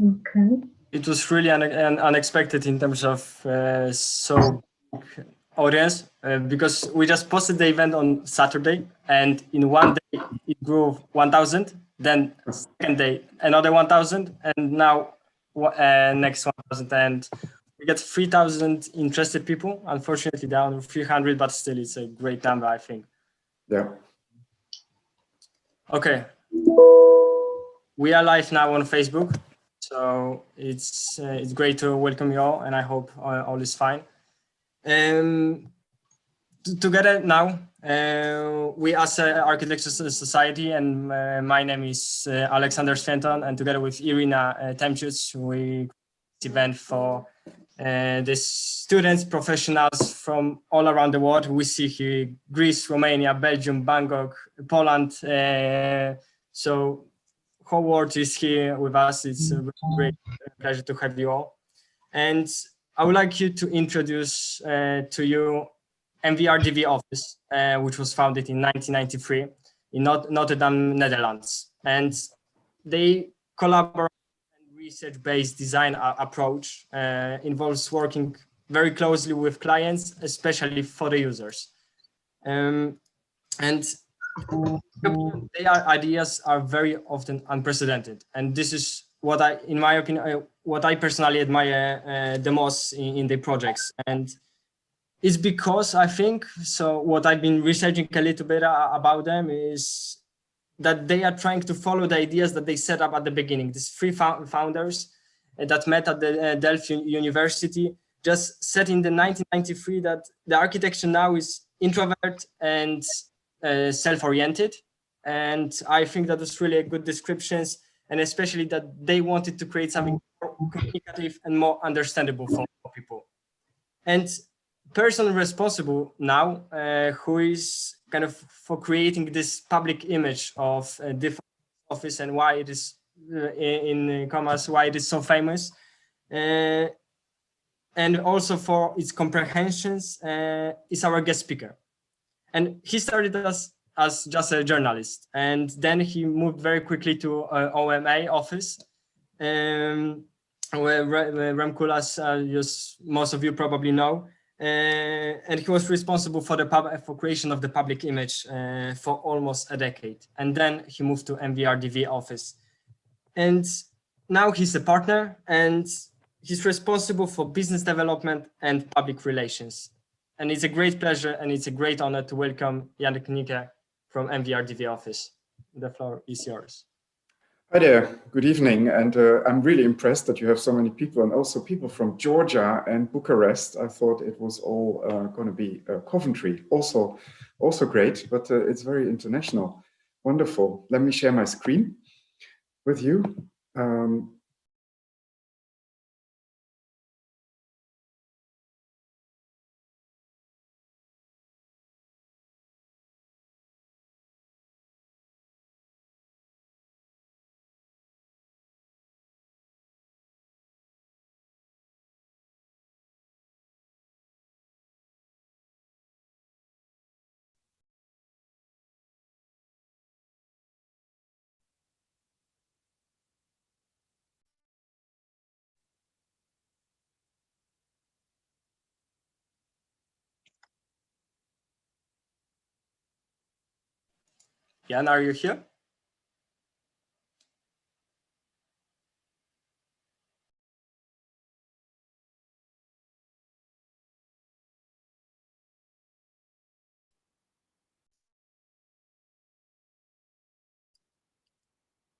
Okay. It was really unexpected in terms of so big audience because we just posted the event on Saturday, and in one day it grew 1,000. Then second day another 1,000, and now next 1,000, and we get 3,000 interested people. Unfortunately, down 300, but still it's a great number, I think. Yeah. Okay. We are live now on Facebook. So it's great to welcome you all, and I hope all is fine. Together now, we as Architecture Society, and my name is Alexander Sventon, and together with Irina Temciuc, we this event for the students, professionals from all around the world. We see here Greece, Romania, Belgium, Bangkok, Poland. So whole world is here with us. It's a great pleasure to have you all. And I would like you to introduce to you MVRDV office, which was founded in 1993 in Notre Dame, Netherlands. And they collaborate and research-based design approach involves working very closely with clients, especially for the users. And their ideas are very often unprecedented, and this is what I, in my opinion, what I personally admire the most in the projects. And it's because I think, so what I've been researching a little bit about them is that they are trying to follow the ideas that they set up at the beginning. These three founders that met at the Delft University just said in the 1993 that the architecture now is introvert and self-oriented. And I think that was really a good descriptions, and especially that they wanted to create something more communicative and more understandable for people. And person responsible now, who is kind of for creating this public image of a different office and why it is in commas, why it is so famous, and also for its comprehensions, is our guest speaker. And he started as just a journalist, and then he moved very quickly to OMA office, where Rem Koolhaas, most of you probably know, and he was responsible for the creation of the public image for almost a decade. And then he moved to MVRDV office, and now he's a partner, and he's responsible for business development and public relations. And it's a great pleasure and it's a great honor to welcome Yannick Nicke from MVRDV office. The floor is yours. Hi there, good evening. And I'm really impressed that you have so many people, and also people from Georgia and Bucharest. I thought it was all going to be Coventry, also great, but it's very international. Wonderful. Let me share my screen with you. Jan, are you here?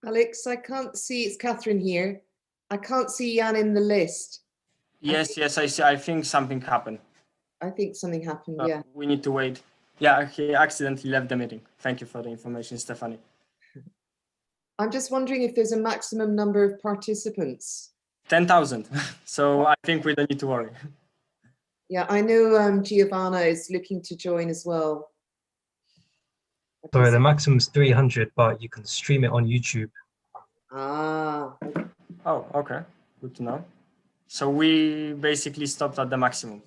Alex, I can't see, it's Catherine here. I can't see Jan in the list. Yes, I see. I think something happened. I think something happened, yeah. We need to wait. Yeah, he accidentally left the meeting. Thank you for the information, Stephanie. I'm just wondering if there's a maximum number of participants. 10,000. So I think we don't need to worry. Yeah, I know Giovanna is looking to join as well. Sorry, the maximum is 300, but you can stream it on YouTube. Ah. Oh, okay. Good to know. So we basically stopped at the maximum.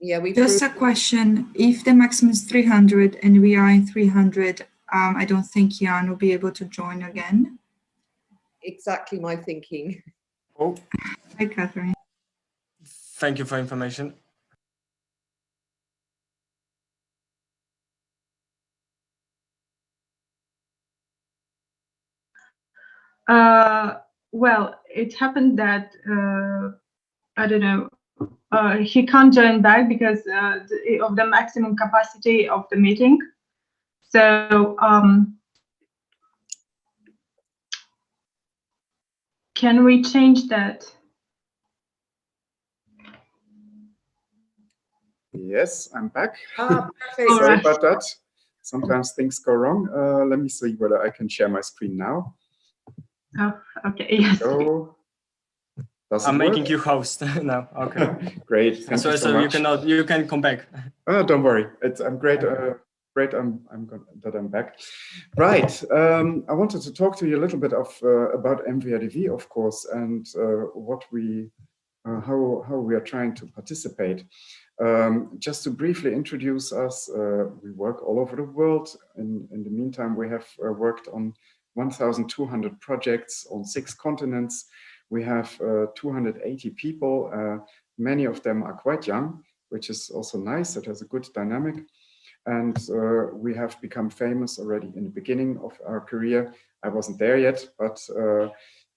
Yeah, we just a question. If the maximum is 300 and we are in 300, I don't think Jan will be able to join again. exactly my thinking. Oh, Hi, Catherine. thank you for information. Well, it happened that I don't know. He can't join back because of the maximum capacity of the meeting. So can we change that? Yes, I'm back. Ah, perfect. All Sorry right. about that. Sometimes things go wrong. Let me see whether I can share my screen now. Oh, okay. Yes. So, does I'm it work? making you host now. Okay. Great, thank you so So much. you can come back. Oh, don't worry. I'm great. Great. That I'm back. Right. I wanted to talk to you a little bit about MVRDV, of course, and what we how we are trying to participate. Just to briefly introduce us, we work all over the world. In the meantime, we have worked on 1,200 projects on 6 continents. We have 280 people. Many of them are quite young, which is also nice. It has a good dynamic. And we have become famous already in the beginning of our career. I wasn't there yet, but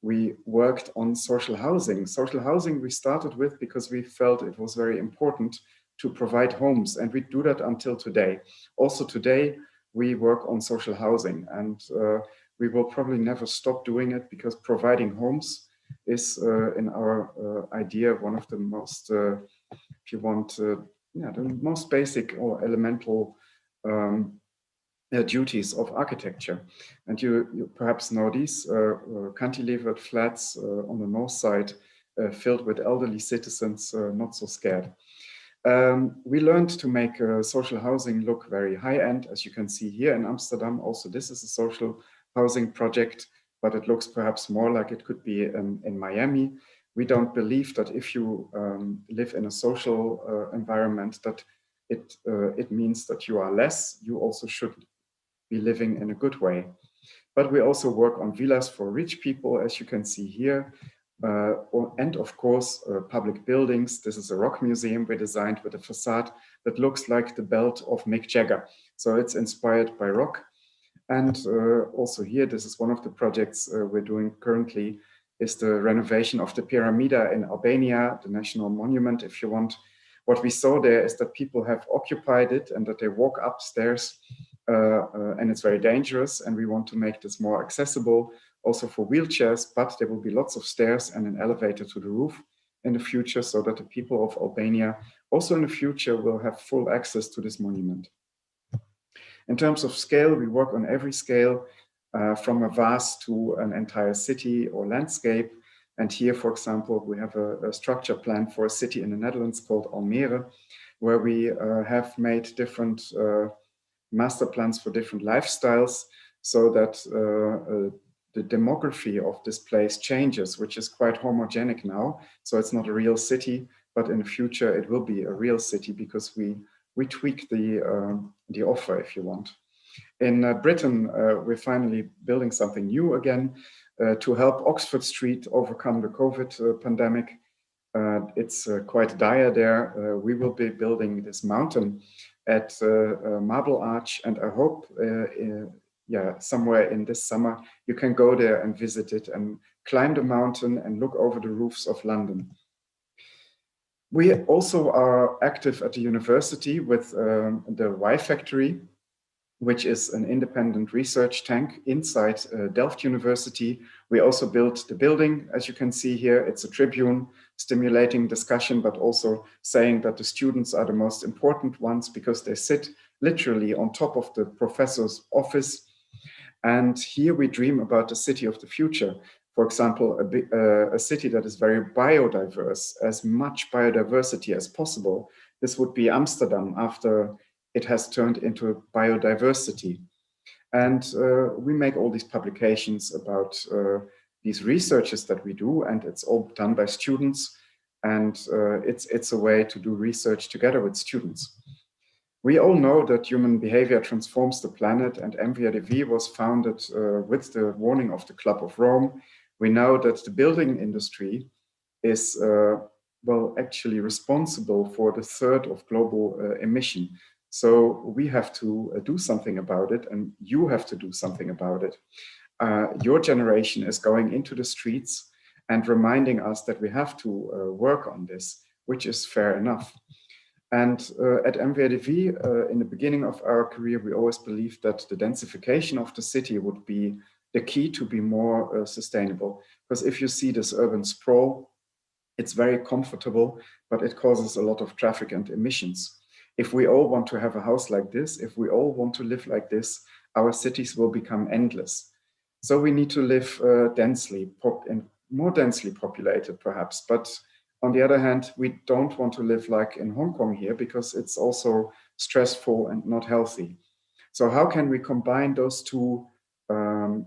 we worked on social housing. Social housing we started with because we felt it was very important to provide homes, and we do that until today. Also today, we work on social housing, and we will probably never stop doing it because providing homes is, in our idea, one of the most, if you want, yeah, the most basic or elemental duties of architecture. And you perhaps know these cantilevered flats on the north side filled with elderly citizens, not so scared. We learned to make social housing look very high-end, as you can see here in Amsterdam. Also, this is a social housing project, but it looks perhaps more like it could be in Miami. We don't believe that if you live in a social environment that it means that you are less. You also should be living in a good way. But we also work on villas for rich people, as you can see here. And of course, public buildings. This is a rock museum we designed with a facade that looks like the belt of Mick Jagger. So it's inspired by rock. And also here, this is one of the projects we're doing currently, is the renovation of the Pyramida in Albania, the national monument, if you want. What we saw there is that people have occupied it and that they walk upstairs and it's very dangerous, and we want to make this more accessible also for wheelchairs, but there will be lots of stairs and an elevator to the roof in the future so that the people of Albania also in the future will have full access to this monument. In terms of scale, we work on every scale from a vase to an entire city or landscape. And here, for example, we have a structure plan for a city in the Netherlands called Almere, where we have made different master plans for different lifestyles so that the demography of this place changes, which is quite homogenic now. So it's not a real city, but in the future it will be a real city because we tweak the offer, if you want. In Britain, we're finally building something new again to help Oxford Street overcome the COVID pandemic. It's quite dire there. We will be building this mountain at Marble Arch, and I hope yeah, somewhere in this summer you can go there and visit it and climb the mountain and look over the roofs of London. We also are active at the university with the Y Factory, which is an independent research tank inside Delft University. We also built the building, as you can see here. It's a tribune stimulating discussion, but also saying that the students are the most important ones because they sit literally on top of the professor's office. And here we dream about the city of the future. For example, a city that is very biodiverse, as much biodiversity as possible. This would be Amsterdam after it has turned into biodiversity. And we make all these publications about these researches that we do, and it's all done by students. And it's a way to do research together with students. We all know that human behavior transforms the planet, and MVRDV was founded with the warning of the Club of Rome. We know that the building industry is, well, actually responsible for the third of global emission. So we have to do something about it, and you have to do something about it. Your generation is going into the streets and reminding us that we have to work on this, which is fair enough. And at MVRDV, in the beginning of our career, we always believed that the densification of the city would be the key to be more sustainable. Because if you see this urban sprawl, it's very comfortable, but it causes a lot of traffic and emissions. If we all want to have a house like this, if we all want to live like this, our cities will become endless. So we need to live densely, more densely populated perhaps. But on the other hand, we don't want to live like in Hong Kong here because it's also stressful and not healthy. So how can we combine those two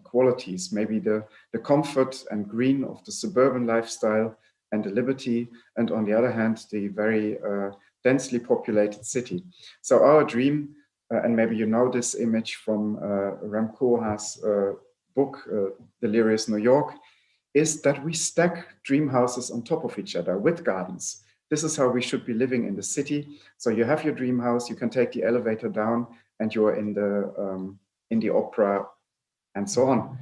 qualities? Maybe the comfort and green of the suburban lifestyle and the liberty, and on the other hand, the very densely populated city. So our dream, and maybe you know this image from Rem Koolhaas' book, Delirious New York, is that we stack dream houses on top of each other with gardens. This is how we should be living in the city. So you have your dream house, you can take the elevator down, and you're in the opera, and so on.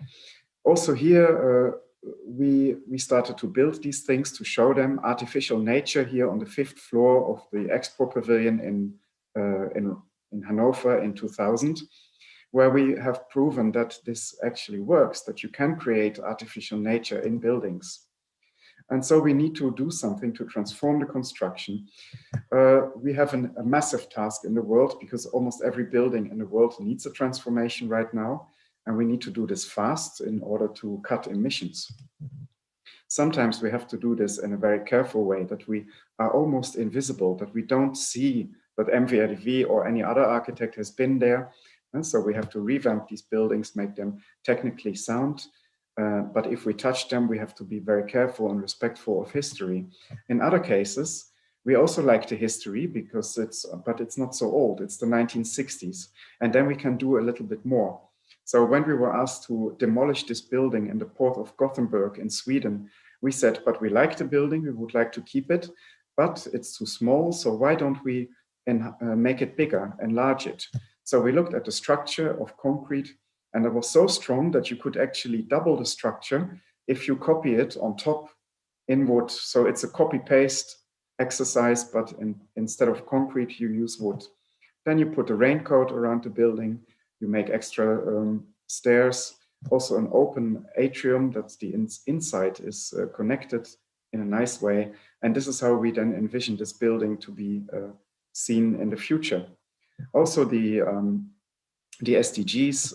Also here, we started to build these things to show them artificial nature here on the 5th floor of the Expo Pavilion in Hanover in 2000, where we have proven that this actually works, that you can create artificial nature in buildings. And so we need to do something to transform the construction. We have a massive task in the world because almost every building in the world needs a transformation right now. And we need to do this fast in order to cut emissions. Sometimes we have to do this in a very careful way, that we are almost invisible, that we don't see that MVRDV or any other architect has been there. And so we have to revamp these buildings, make them technically sound. But if we touch them, we have to be very careful and respectful of history. In other cases, we also like the history because but it's not so old. It's the 1960s. And then we can do a little bit more. So when we were asked to demolish this building in the port of Gothenburg in Sweden, we said, but we like the building, we would like to keep it, but it's too small. So why don't we make it bigger, enlarge it? So we looked at the structure of concrete, and it was so strong that you could actually double the structure if you copy it on top in wood. So it's a copy-paste exercise, but instead of concrete, you use wood. Then you put a raincoat around the building. You make extra stairs, also an open atrium that the inside is connected in a nice way. And this is how we then envision this building to be seen in the future. Also the SDGs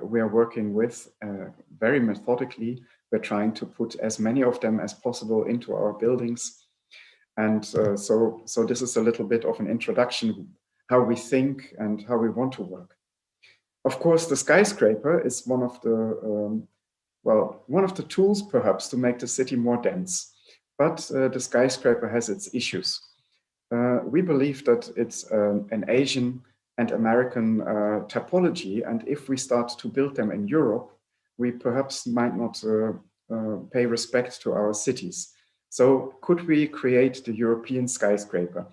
we are working with very methodically. We're trying to put as many of them as possible into our buildings. And so this is a little bit of an introduction, how we think and how we want to work. Of course, the skyscraper is one of the tools perhaps to make the city more dense, but the skyscraper has its issues. We believe that it's an Asian and American typology, and if we start to build them in Europe, we perhaps might not pay respect to our cities. So could we create the European skyscraper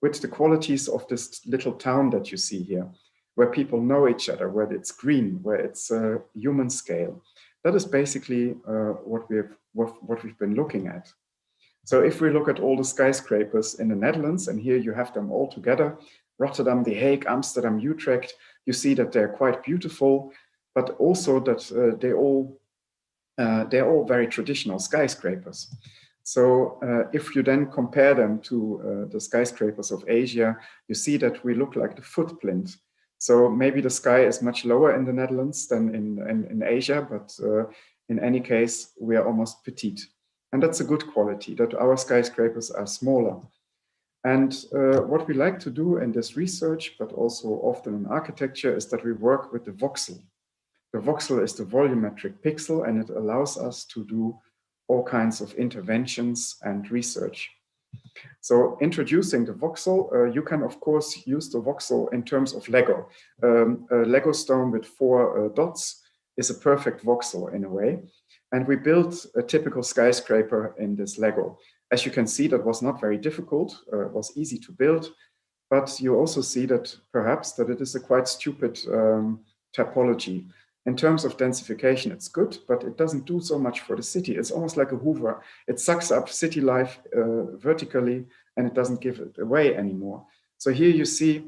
with the qualities of this little town that you see here, where people know each other, where it's green, where it's human scale? That is basically what we've been looking at. So if we look at all the skyscrapers in the Netherlands, and here you have them all together, Rotterdam, The Hague, Amsterdam, Utrecht, you see that they're quite beautiful, but also that they're all very traditional skyscrapers. So if you then compare them to the skyscrapers of Asia, you see that we look like the footprint. So maybe the sky is much lower in the Netherlands than in Asia, but in any case, we are almost petite. And that's a good quality, that our skyscrapers are smaller. And what we like to do in this research, but also often in architecture, is that we work with the voxel. The voxel is the volumetric pixel, and it allows us to do all kinds of interventions and research. So introducing the voxel, you can of course use the voxel in terms of Lego. A Lego stone with 4 dots is a perfect voxel in a way. And we built a typical skyscraper in this Lego. As you can see, that was not very difficult, it was easy to build, but you also see that perhaps that it is a quite stupid typology. In terms of densification, it's good, but it doesn't do so much for the city. It's almost like a Hoover. It sucks up city life vertically, and it doesn't give it away anymore. So here you see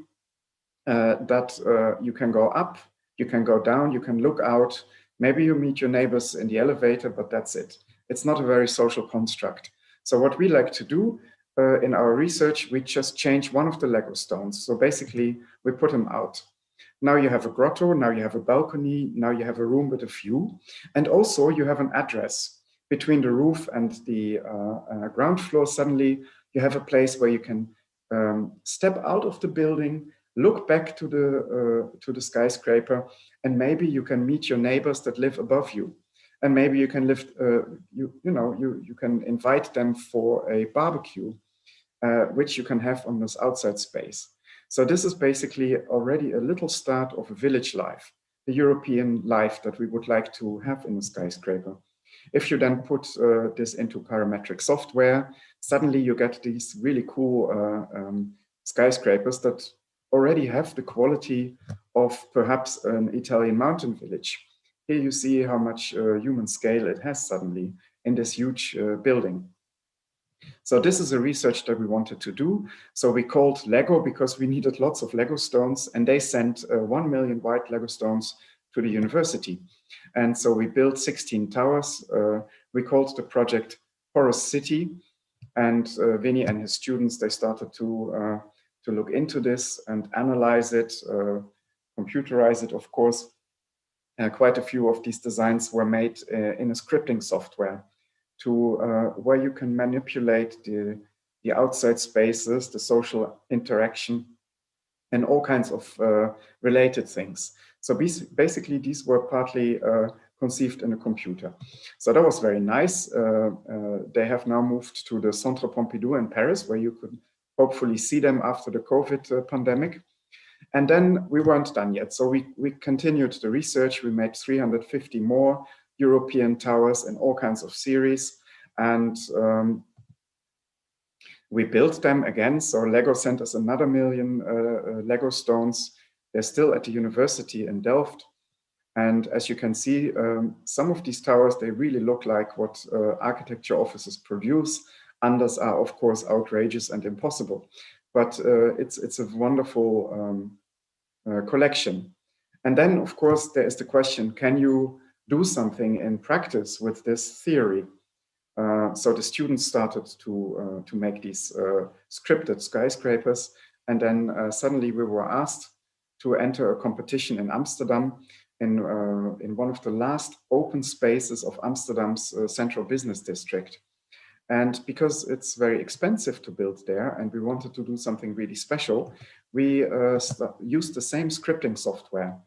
that you can go up, you can go down, you can look out. Maybe you meet your neighbors in the elevator, but that's it. It's not a very social construct. So what we like to do in our research, we just change one of the Lego stones. So basically, we put them out. Now you have a grotto, now you have a balcony, now you have a room with a view. And also you have an address between the roof and the ground floor. Suddenly you have a place where you can step out of the building, look back to the skyscraper, and maybe you can meet your neighbors that live above you. And maybe you can you can invite them for a barbecue, which you can have on this outside space. So this is basically already a little start of a village life, the European life that we would like to have in a skyscraper. If you then put this into parametric software, suddenly you get these really cool skyscrapers that already have the quality of perhaps an Italian mountain village. Here you see how much human scale it has suddenly in this huge building. So this is a research that we wanted to do. So we called Lego because we needed lots of Lego stones, and they sent 1 million white Lego stones to the university. And so we built 16 towers. We called the project Porous City, and Vinny and his students, they started to look into this and analyze it, computerize it, of course. Quite a few of these designs were made in a scripting software to where you can manipulate the outside spaces, the social interaction, and all kinds of related things. So basically, these were partly conceived in a computer. So that was very nice. They have now moved to the Centre Pompidou in Paris, where you could hopefully see them after the COVID pandemic. And then we weren't done yet. So we continued the research. We made 350 more European towers in all kinds of series. And we built them again. So Lego sent us another 1 million Lego stones. They're still at the university in Delft. And as you can see, some of these towers, they really look like what architecture offices produce. Others are, of course, outrageous and impossible. But it's a wonderful collection. And then, of course, there is the question, can you do something in practice with this theory? So the students started to make these scripted skyscrapers. And then suddenly we were asked to enter a competition in Amsterdam in one of the last open spaces of Amsterdam's central business district. And because it's very expensive to build there and we wanted to do something really special, we used the same scripting software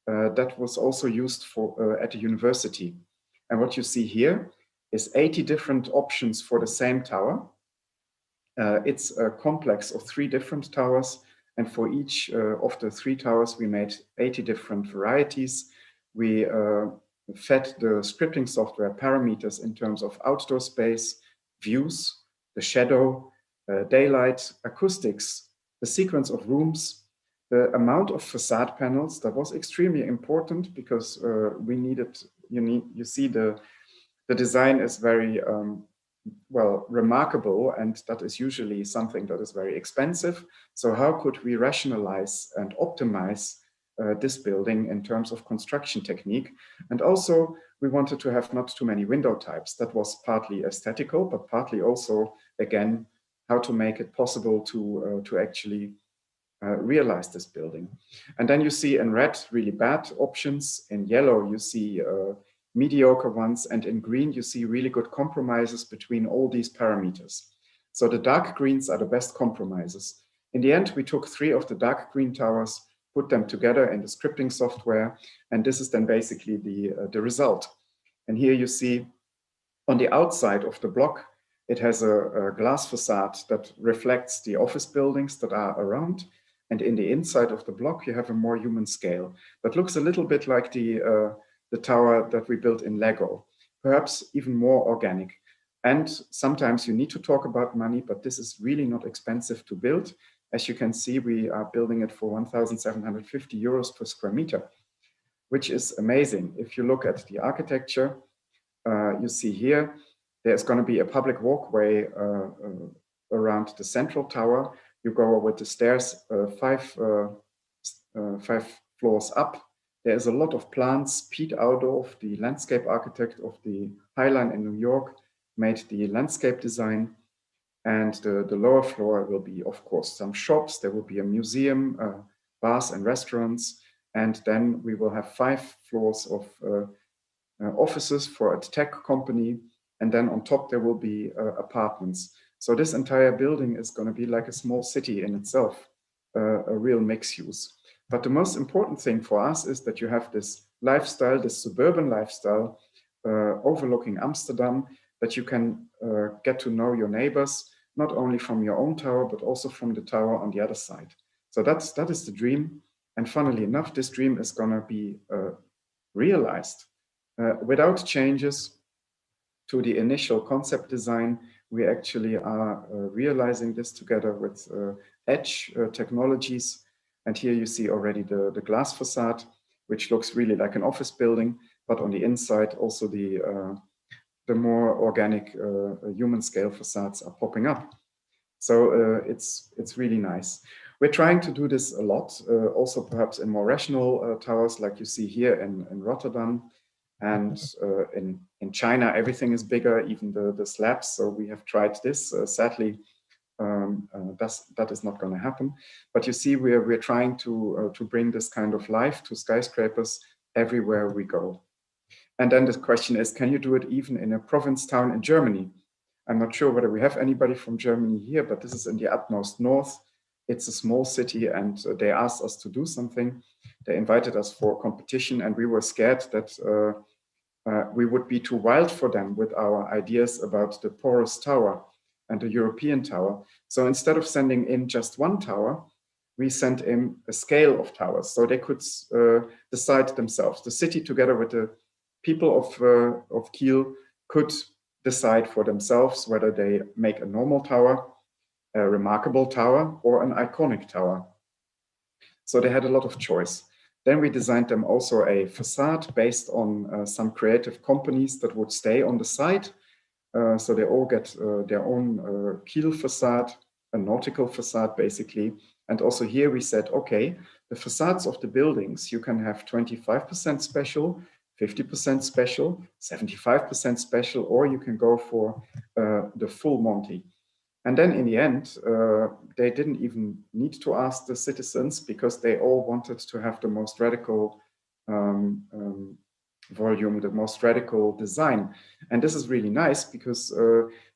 that was also used for at the university. And what you see here is 80 different options for the same tower. It's a complex of 3 different towers. And for each of the 3 towers, we made 80 different varieties. We fed the scripting software parameters in terms of outdoor space, views, the shadow, daylight, acoustics, the sequence of rooms, the amount of facade panels. That was extremely important because we needed, you see the design is very, well, remarkable, and that is usually something that is very expensive. So how could we rationalize and optimize this building in terms of construction technique? And also we wanted to have not too many window types. That was partly aesthetical, but partly also, again, how to make it possible to actually realize this building. And then you see in red really bad options, in yellow you see mediocre ones, and in green you see really good compromises between all these parameters. So the dark greens are the best compromises. In the end, we took 3 of the dark green towers, put them together in the scripting software, and this is then basically the result. And here you see on the outside of the block, it has a glass facade that reflects the office buildings that are around. And in the inside of the block, you have a more human scale that looks a little bit like the tower that we built in Lego. perhaps even more organic. And sometimes you need to talk about money, but this is really not expensive to build. As you can see, we are building it for 1,750 euros per square meter, which is amazing. If you look at the architecture, you see here, there's going to be a public walkway around the central tower. You go with the stairs 5 floors up. There's a lot of plants. Pete Audorf, the landscape architect of the High Line in New York, made the landscape design. And the lower floor will be, of course, some shops. There will be a museum, bars and restaurants. And then we will have 5 floors of offices for a tech company. And then on top, there will be apartments. So this entire building is going to be like a small city in itself, a real mixed use. But the most important thing for us is that you have this lifestyle, this suburban lifestyle, overlooking Amsterdam, that you can get to know your neighbors, not only from your own tower, but also from the tower on the other side. So that is the dream. And funnily enough, this dream is going to be realized without changes to the initial concept design. We actually are realizing this together with Edge Technologies. And here you see already the glass facade, which looks really like an office building, but on the inside also the more organic human scale facades are popping up. So it's really nice. We're trying to do this a lot, also perhaps in more rational towers like you see here in Rotterdam. And in China, everything is bigger, even the slabs. So we have tried this. Sadly, that is not going to happen. But you see, we're trying to bring this kind of life to skyscrapers everywhere we go. And then the question is, can you do it even in a province town in Germany? I'm not sure whether we have anybody from Germany here, but this is in the utmost north. It's a small city, and they asked us to do something. They invited us for a competition, and we were scared that we would be too wild for them with our ideas about the porous tower and the European tower. So instead of sending in just one tower, we sent in a scale of towers, so they could decide themselves. The city, together with the people of Kiel, could decide for themselves whether they make a normal tower, a remarkable tower, or an iconic tower. So they had a lot of choice. Then we designed them also a facade based on some creative companies that would stay on the site. So they all get their own Kiel facade, a nautical facade basically. And also here we said, okay, the facades of the buildings, you can have 25% special, 50% special, 75% special, or you can go for the full Monty. And then in the end, they didn't even need to ask the citizens, because they all wanted to have the most radical volume, the most radical design. And this is really nice, because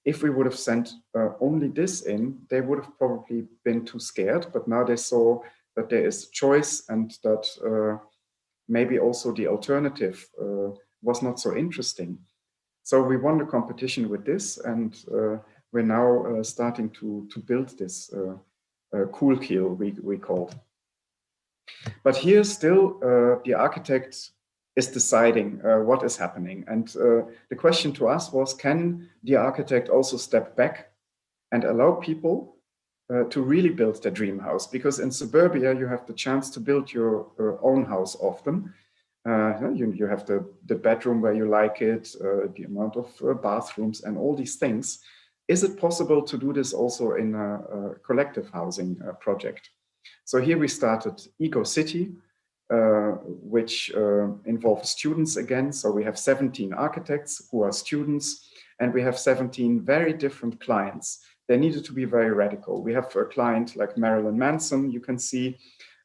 if we would have sent only this in, they would have probably been too scared. But now they saw that there is choice, and that maybe also the alternative was not so interesting. So we won the competition with this, and we're now starting to build this cool Kiel, we called. But here still, the architect is deciding what is happening. And the question to us was, can the architect also step back and allow people to really build their dream house? Because in suburbia, you have the chance to build your own house often. You have the bedroom where you like it, the amount of bathrooms and all these things. Is it possible to do this also in a collective housing project? So here we started Eco City, which involves students again. So we have 17 architects who are students, and we have 17 very different clients. They needed to be very radical. We have a client like Marilyn Manson, you can see,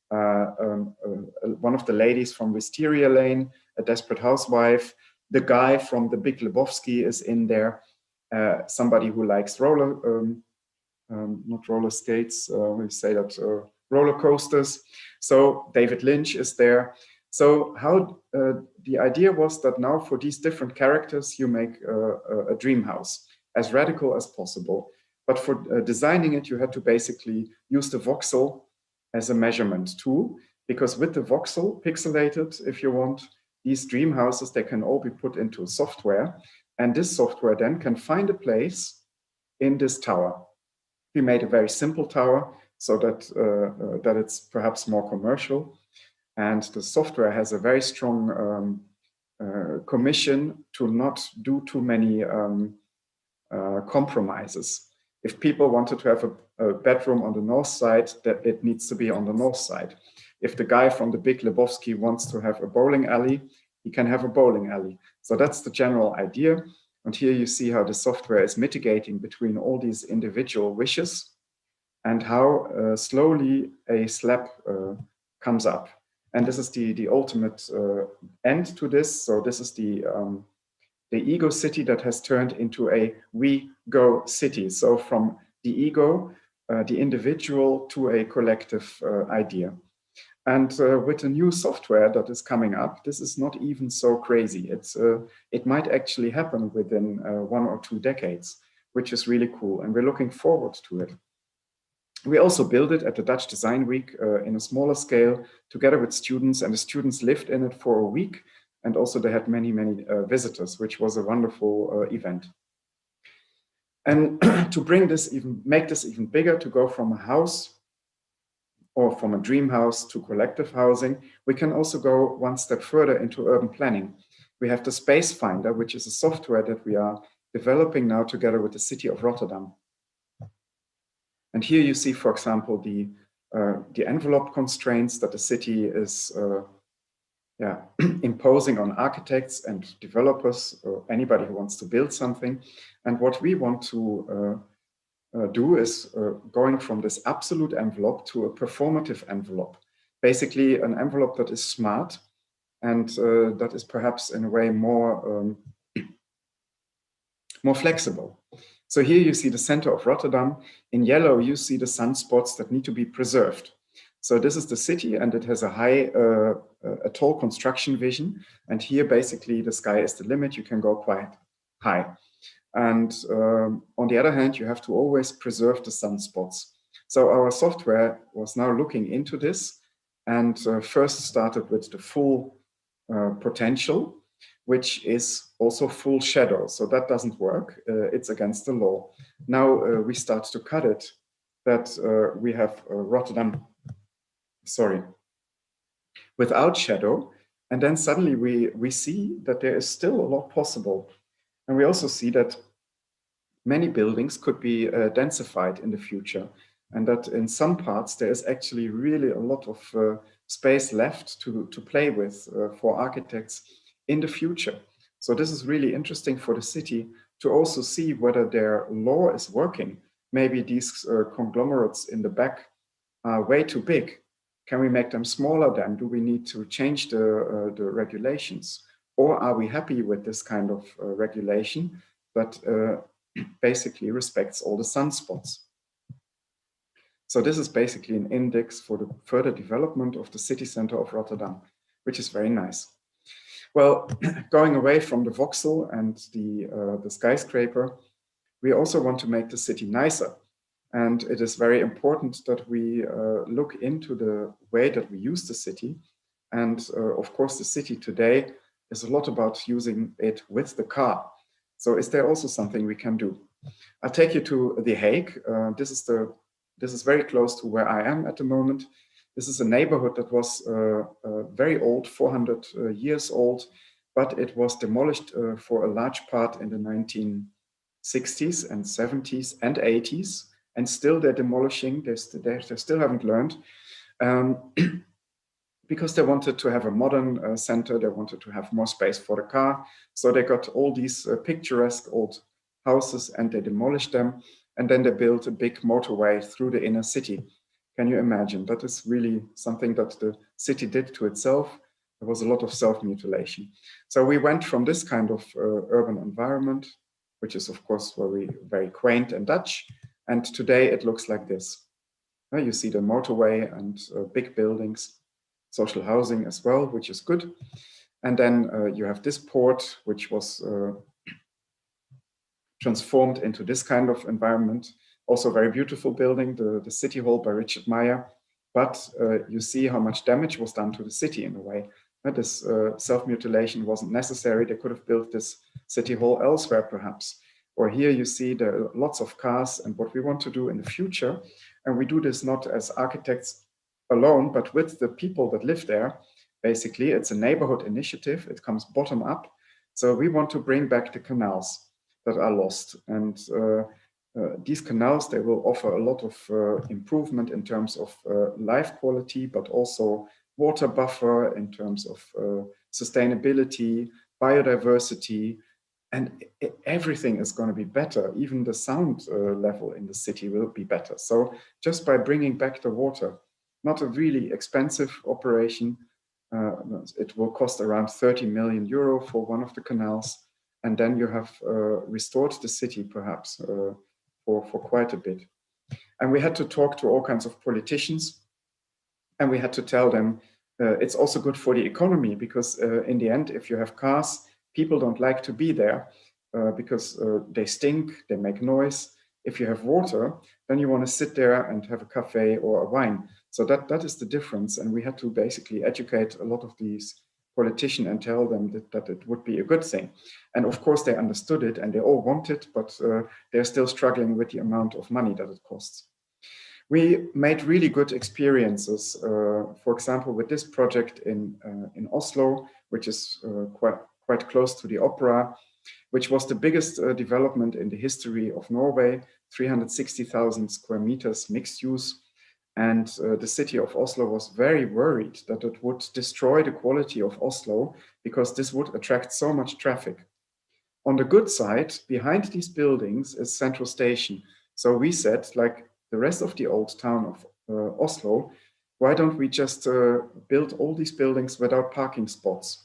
one of the ladies from Wisteria Lane, a Desperate Housewife. The guy from The Big Lebowski is in there. Somebody who likes not roller skates, we say that roller coasters. So David Lynch is there. So how the idea was that now for these different characters, you make a dream house as radical as possible. But for designing it, you had to basically use the voxel as a measurement tool, because with the voxel, pixelated if you want, these dream houses, they can all be put into software, and this software then can find a place in this tower. We made a very simple tower so that it's perhaps more commercial, and the software has a very strong commission to not do too many compromises. If people wanted to have a bedroom on the north side, that it needs to be on the north side. If the guy from the Big Lebowski wants to have a bowling alley, he can have a bowling alley. So that's the general idea. And here you see how the software is mitigating between all these individual wishes and how slowly a slab comes up. And this is the ultimate end to this. So this is the ego city that has turned into a we go city. So from the ego, the individual, to a collective idea. And with the new software that is coming up, this is not even so crazy. It might actually happen within 1 or 2 decades, which is really cool. And we're looking forward to it. We also built it at the Dutch Design Week in a smaller scale together with students, and the students lived in it for a week. And also they had many, many visitors, which was a wonderful event. And to make this even bigger, to go from a house or from a dream house to collective housing, we can also go one step further into urban planning. We have the Space Finder, which is a software that we are developing now together with the city of Rotterdam. And here you see, for example, the envelope constraints that the city is imposing on architects and developers or anybody who wants to build something. And what we want to do is going from this absolute envelope to a performative envelope. Basically an envelope that is smart and that is perhaps in a way more flexible. So here you see the center of Rotterdam. In yellow, you see the sunspots that need to be preserved. So this is the city, and it has a tall construction vision. And here basically the sky is the limit. You can go quite high. And on the other hand, you have to always preserve the sunspots. So our software was now looking into this and first started with the full potential, which is also full shadow. So that doesn't work. It's against the law. Now we start to cut it, that we have Rotterdam, without shadow. And then suddenly we see that there is still a lot possible. And we also see that many buildings could be densified in the future, and that in some parts there is actually really a lot of space left to play with for architects in the future. So this is really interesting for the city to also see whether their law is working. Maybe these conglomerates in the back are way too big. Can we make them smaller then? Do we need to change the regulations? Or are we happy with this kind of regulation that basically respects all the sunspots? So this is basically an index for the further development of the city center of Rotterdam, which is very nice. Well, going away from the voxel and the skyscraper, we also want to make the city nicer. And it is very important that we look into the way that we use the city. And of course, the city today is a lot about using it with the car. So is there also something we can do? I'll take you to The Hague. This is very close to where I am at the moment. This is a neighborhood that was very old, 400 years old, but it was demolished for a large part in the 1960s and 70s and 80s. And still they're demolishing, they still haven't learned. Because they wanted to have a modern center, they wanted to have more space for the car. So they got all these picturesque old houses and they demolished them. And then they built a big motorway through the inner city. Can you imagine? That is really something that the city did to itself. There was a lot of self-mutilation. So we went from this kind of urban environment, which is of course very quaint and Dutch. And today it looks like this. You see the motorway and big buildings, social housing as well, which is good. And then you have this port, which was transformed into this kind of environment. Also very beautiful building, the City Hall by Richard Meyer. But you see how much damage was done to the city in a way. This self-mutilation wasn't necessary. They could have built this city hall elsewhere, perhaps. Or here you see there are lots of cars, and what we want to do in the future, and we do this not as architects alone, but with the people that live there. Basically, it's a neighborhood initiative. It comes bottom up. So we want to bring back the canals that are lost. And these canals, they will offer a lot of improvement in terms of life quality, but also water buffer, in terms of sustainability, biodiversity, and everything is going to be better. Even the sound level in the city will be better. So just by bringing back the water, not a really expensive operation, it will cost around 30 million euro for one of the canals. And then you have restored the city perhaps for quite a bit. And we had to talk to all kinds of politicians, and we had to tell them it's also good for the economy, because in the end, if you have cars, people don't like to be there because they stink, they make noise. If you have water, then you want to sit there and have a cafe or a wine. So that is the difference. And we had to basically educate a lot of these politicians and tell them that it would be a good thing. And of course, they understood it and they all want it, but they're still struggling with the amount of money that it costs. We made really good experiences, for example, with this project in Oslo, which is quite close to the opera, which was the biggest development in the history of Norway, 360,000 square meters mixed use. And the city of Oslo was very worried that it would destroy the quality of Oslo because this would attract so much traffic. On the good side, behind these buildings is Central Station. So we said, like the rest of the old town of Oslo, why don't we just build all these buildings without parking spots?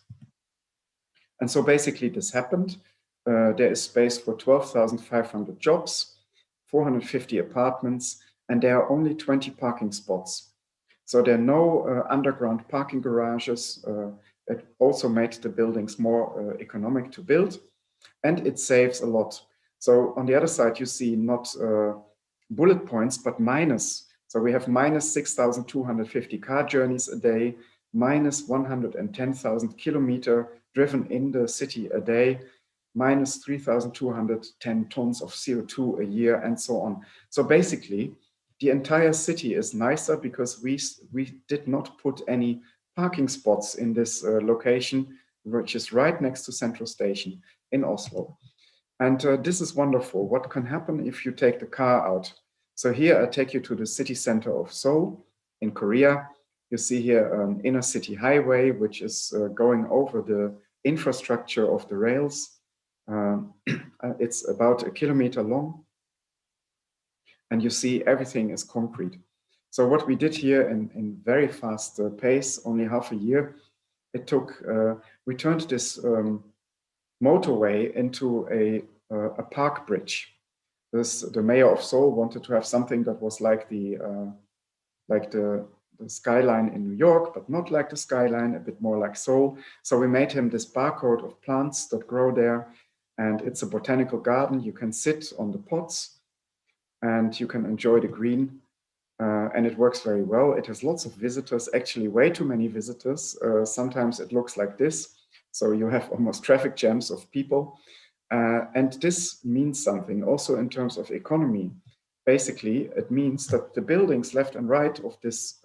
And so basically this happened. There is space for 12,500 jobs, 450 apartments, and there are only 20 parking spots. So there are no underground parking garages. It also made the buildings more economic to build, and it saves a lot. So on the other side, you see not bullet points, but minus. So we have minus 6,250 car journeys a day, minus 110,000 kilometers driven in the city a day, minus 3,210 tons of CO2 a year, and so on. So basically, the entire city is nicer because we did not put any parking spots in this location, which is right next to Central Station in Oslo. And this is wonderful. What can happen if you take the car out? So here I take you to the city center of Seoul in Korea. You see here an inner city highway, which is going over the infrastructure of the rails. It's about 1 kilometer long. And you see everything is concrete. So what we did here in very fast pace, only half a year, it took, we turned this motorway into a park bridge. The mayor of Seoul wanted to have something that was like the skyline in New York, but not like the skyline, a bit more like Seoul. So we made him this barcode of plants that grow there, and it's a botanical garden. You can sit on the pots and you can enjoy the green, and it works very well. It has lots of visitors, actually way too many visitors. Sometimes it looks like this. So you have almost traffic jams of people. And this means something also in terms of economy. Basically, it means that the buildings left and right of this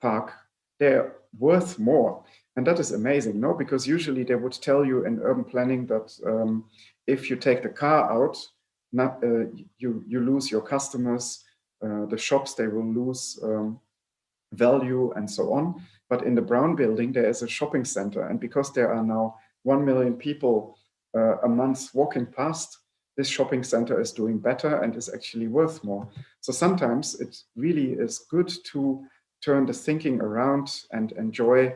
park, they're worth more. And that is amazing, no? Because usually they would tell you in urban planning that if you take the car out, you lose your customers, the shops, they will lose value and so on. But in the Brown building, there is a shopping center. And because there are now 1 million people a month walking past, this shopping center is doing better and is actually worth more. So sometimes it really is good to turn the thinking around and enjoy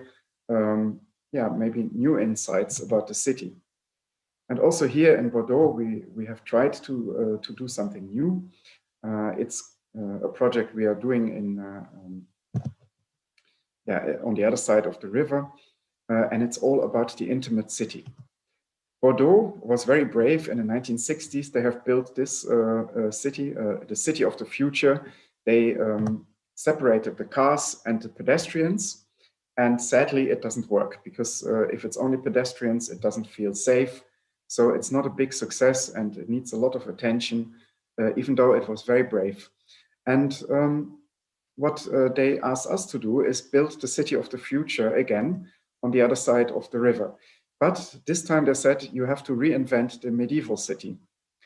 maybe new insights about the city. And also here in Bordeaux, we have tried to do something new. It's a project we are doing on the other side of the river, and it's all about the intimate city. Bordeaux was very brave in the 1960s. They have built this city, the city of the future. They separated the cars and the pedestrians, And sadly, it doesn't work because if it's only pedestrians, it doesn't feel safe. So it's not a big success and it needs a lot of attention, even though it was very brave. And what they asked us to do is build the city of the future again on the other side of the river. But this time they said, you have to reinvent the medieval city.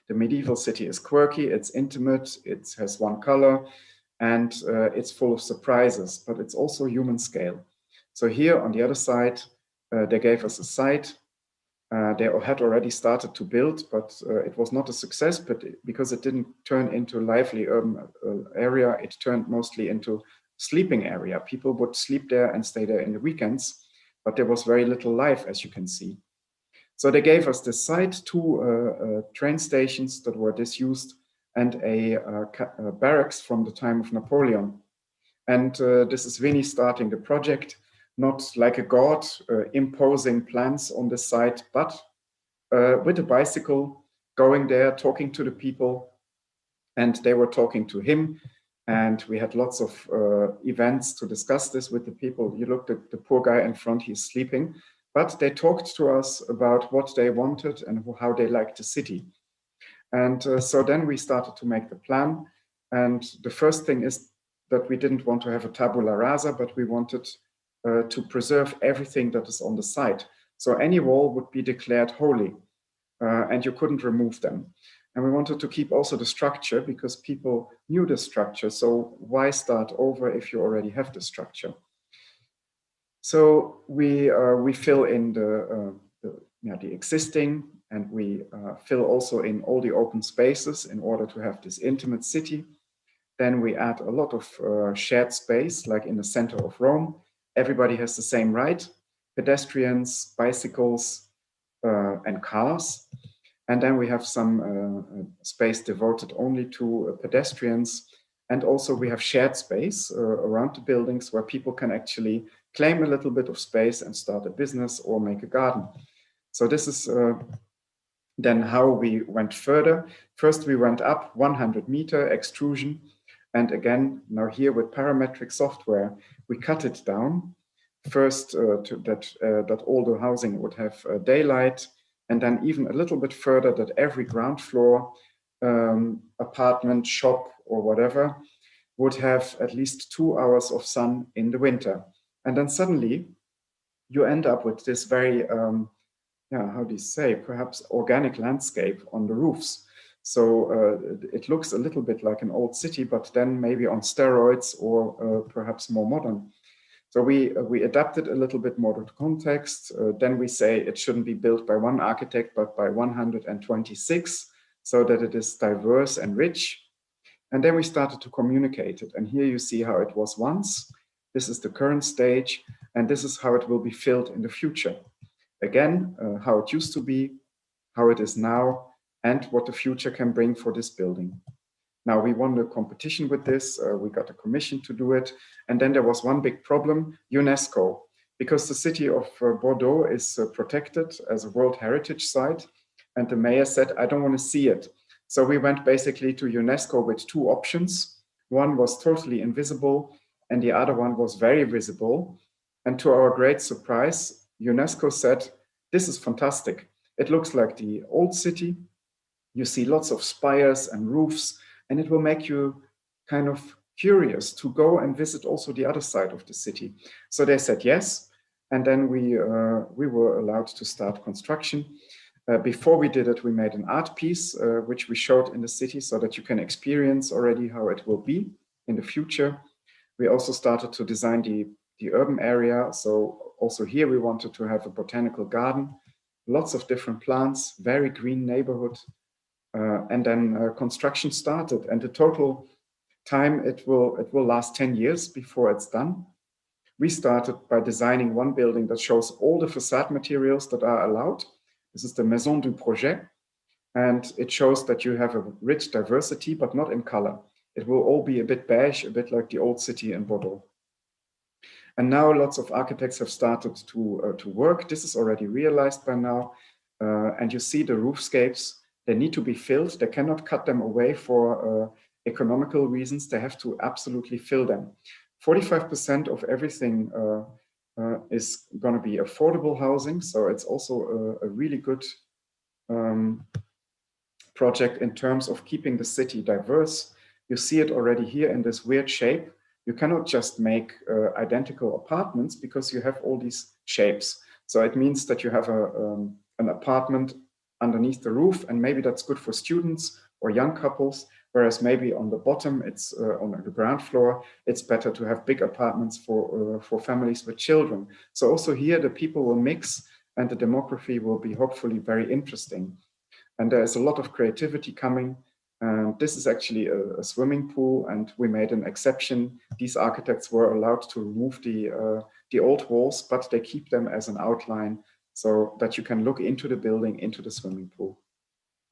The medieval city is quirky, it's intimate, it has one color, and it's full of surprises, but it's also human scale. So here on the other side, they gave us a site. They had already started to build, but it was not a success, but because it didn't turn into a lively urban area, it turned mostly into sleeping area. People would sleep there and stay there in the weekends, but there was very little life, as you can see. So they gave us this site, 2 train stations that were disused, and a barracks from the time of Napoleon. And this is Winnie starting the project, not like a god imposing plans on the site, but with a bicycle, going there, talking to the people, and they were talking to him. And we had lots of events to discuss this with the people. You looked at the poor guy in front, he's sleeping, but they talked to us about what they wanted and how they liked the city. And so then we started to make the plan. And the first thing is that we didn't want to have a tabula rasa, but we wanted to preserve everything that is on the site. So any wall would be declared holy and you couldn't remove them. And we wanted to keep also the structure because people knew the structure. So why start over if you already have the structure? So we fill in the existing, and we fill also in all the open spaces in order to have this intimate city. Then we add a lot of shared space, like in the center of Rome. Everybody has the same right, pedestrians, bicycles, and cars. And then we have some space devoted only to pedestrians. And also we have shared space around the buildings where people can actually claim a little bit of space and start a business or make a garden. So this is then how we went further. First, we went up 100-meter extrusion. And again, now here with parametric software, we cut it down. First, that all the housing would have daylight, and then even a little bit further that every ground floor apartment, shop, or whatever would have at least 2 hours of sun in the winter. And then suddenly you end up with this very, how do you say, perhaps organic landscape on the roofs. So it looks a little bit like an old city, but then maybe on steroids or perhaps more modern. So we adapted a little bit more to the context. Then we say it shouldn't be built by one architect, but by 126, so that it is diverse and rich. And then we started to communicate it. And here you see how it was once. This is the current stage, and this is how it will be filled in the future. Again, how it used to be, how it is now, and what the future can bring for this building. Now, we won the competition with this. We got a commission to do it. And then there was one big problem, UNESCO, because the city of Bordeaux is protected as a World Heritage Site. And the mayor said, I don't want to see it. So we went basically to UNESCO with 2 options. One was totally invisible, and the other one was very visible. And to our great surprise, UNESCO said, this is fantastic. It looks like the old city. You see lots of spires and roofs, and it will make you kind of curious to go and visit also the other side of the city. So they said yes, and then we were allowed to start construction. Before we did it, we made an art piece, which we showed in the city so that you can experience already how it will be in the future. We also started to design the urban area. So also here we wanted to have a botanical garden, lots of different plants, very green neighborhood. And then construction started, and the total time it will last 10 years before it's done. We started by designing one building that shows all the facade materials that are allowed. This is the Maison du Projet, and it shows that you have a rich diversity, but not in color. It will all be a bit beige, a bit like the old city in Bordeaux. And now lots of architects have started to work. This is already realized by now, and you see the roofscapes. They need to be filled. They cannot cut them away for economical reasons. They have to absolutely fill them. 45% of everything is going to be affordable housing. So it's also a really good project in terms of keeping the city diverse. You see it already here in this weird shape. You cannot just make identical apartments because you have all these shapes. So it means that you have an apartment underneath the roof, and maybe that's good for students or young couples, whereas maybe on the bottom, it's on the ground floor, it's better to have big apartments for families with children. So also here, the people will mix and the demography will be hopefully very interesting. And there's a lot of creativity coming. This is actually a swimming pool, and we made an exception. These architects were allowed to remove the old walls, but they keep them as an outline so that you can look into the building, into the swimming pool.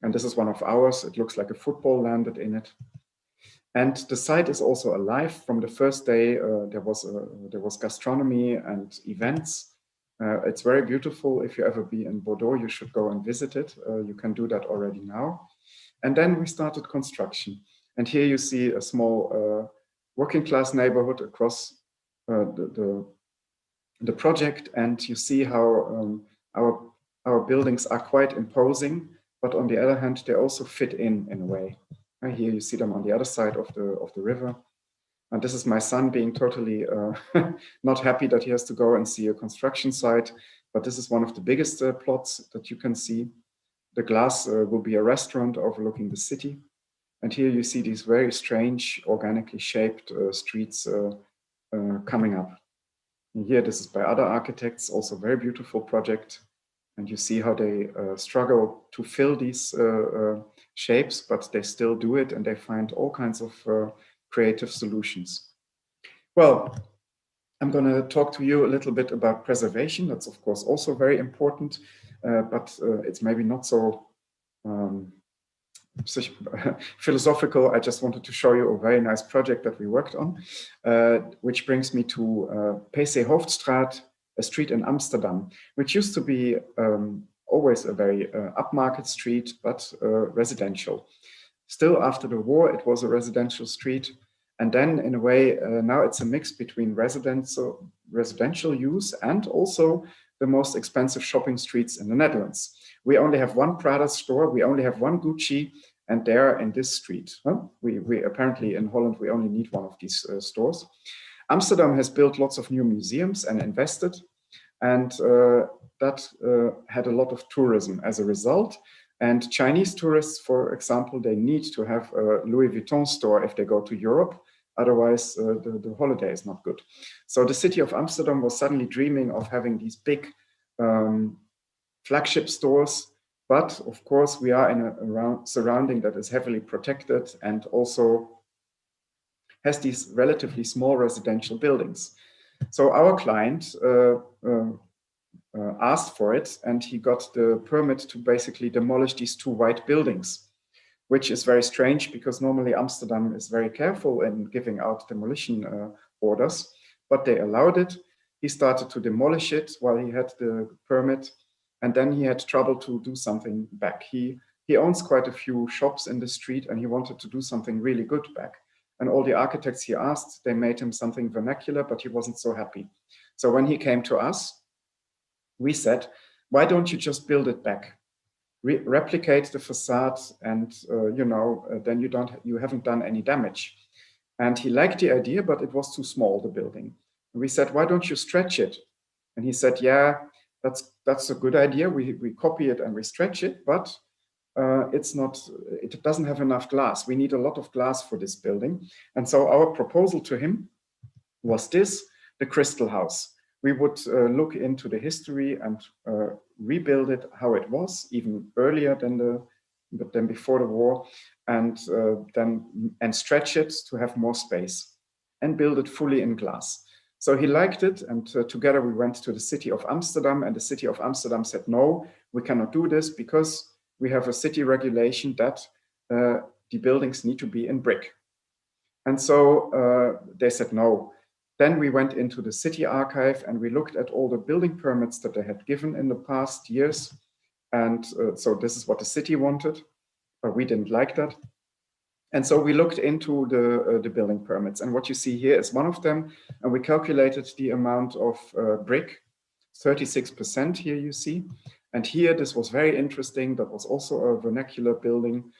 And this is one of ours. It looks like a football landed in it. And the site is also alive. From the first day, there was gastronomy and events. It's very beautiful. If you ever be in Bordeaux, you should go and visit it. You can do that already now. And then we started construction. And here you see a small working class neighborhood across the project. And you see how our buildings are quite imposing, but on the other hand, they also fit in a way. And here you see them on the other side of the river. And this is my son being totally not happy that he has to go and see a construction site. But this is one of the biggest plots that you can see. The glass will be a restaurant overlooking the city. And here you see these very strange, organically shaped streets coming up. And here, this is by other architects, also a very beautiful project. And you see how they struggle to fill these shapes, but they still do it, and they find all kinds of creative solutions. Well, I'm going to talk to you a little bit about preservation. That's, of course, also very important, but it's maybe not so philosophical. I just wanted to show you a very nice project that we worked on, which brings me to PC Hoofdstraat, a street in Amsterdam, which used to be always a very upmarket street, but residential. Still, after the war, it was a residential street. And then, in a way, now it's a mix between residential use and also the most expensive shopping streets in the Netherlands. We only have one Prada store, we only have one Gucci, and they're in this street. We apparently, in Holland, we only need one of these stores. Amsterdam has built lots of new museums and invested, and that had a lot of tourism as a result. And Chinese tourists, for example, they need to have a Louis Vuitton store if they go to Europe. Otherwise, the holiday is not good. So the city of Amsterdam was suddenly dreaming of having these big flagship stores. But of course, we are in a surrounding that is heavily protected and also has these relatively small residential buildings. So our client asked for it, and he got the permit to basically demolish these two white buildings, which is very strange because normally Amsterdam is very careful in giving out demolition orders, but they allowed it. He started to demolish it while he had the permit, and then he had trouble to do something back. He owns quite a few shops in the street, and he wanted to do something really good back. And all the architects he asked, they made him something vernacular, but he wasn't so happy. So when he came to us, we said, why don't you just build it back? Replicate the facade, and then you haven't done any damage. And he liked the idea, but it was too small, the building. And we said, why don't you stretch it? And he said, yeah, that's a good idea. We copy it and we stretch it, but it doesn't have enough glass. We need a lot of glass for this building. And so our proposal to him was this, the Crystal House. We would look into the history and rebuild it how it was, even earlier than before the war, and stretch it to have more space and build it fully in glass. So he liked it, and together we went to the city of Amsterdam, and the city of Amsterdam said, no, we cannot do this because we have a city regulation that the buildings need to be in brick. And so they said no. Then we went into the city archive and we looked at all the building permits that they had given in the past years. And so this is what the city wanted, but we didn't like that. And so we looked into the building permits, and what you see here is one of them, and we calculated the amount of brick, 36% here you see. And here, this was very interesting. That was also a vernacular building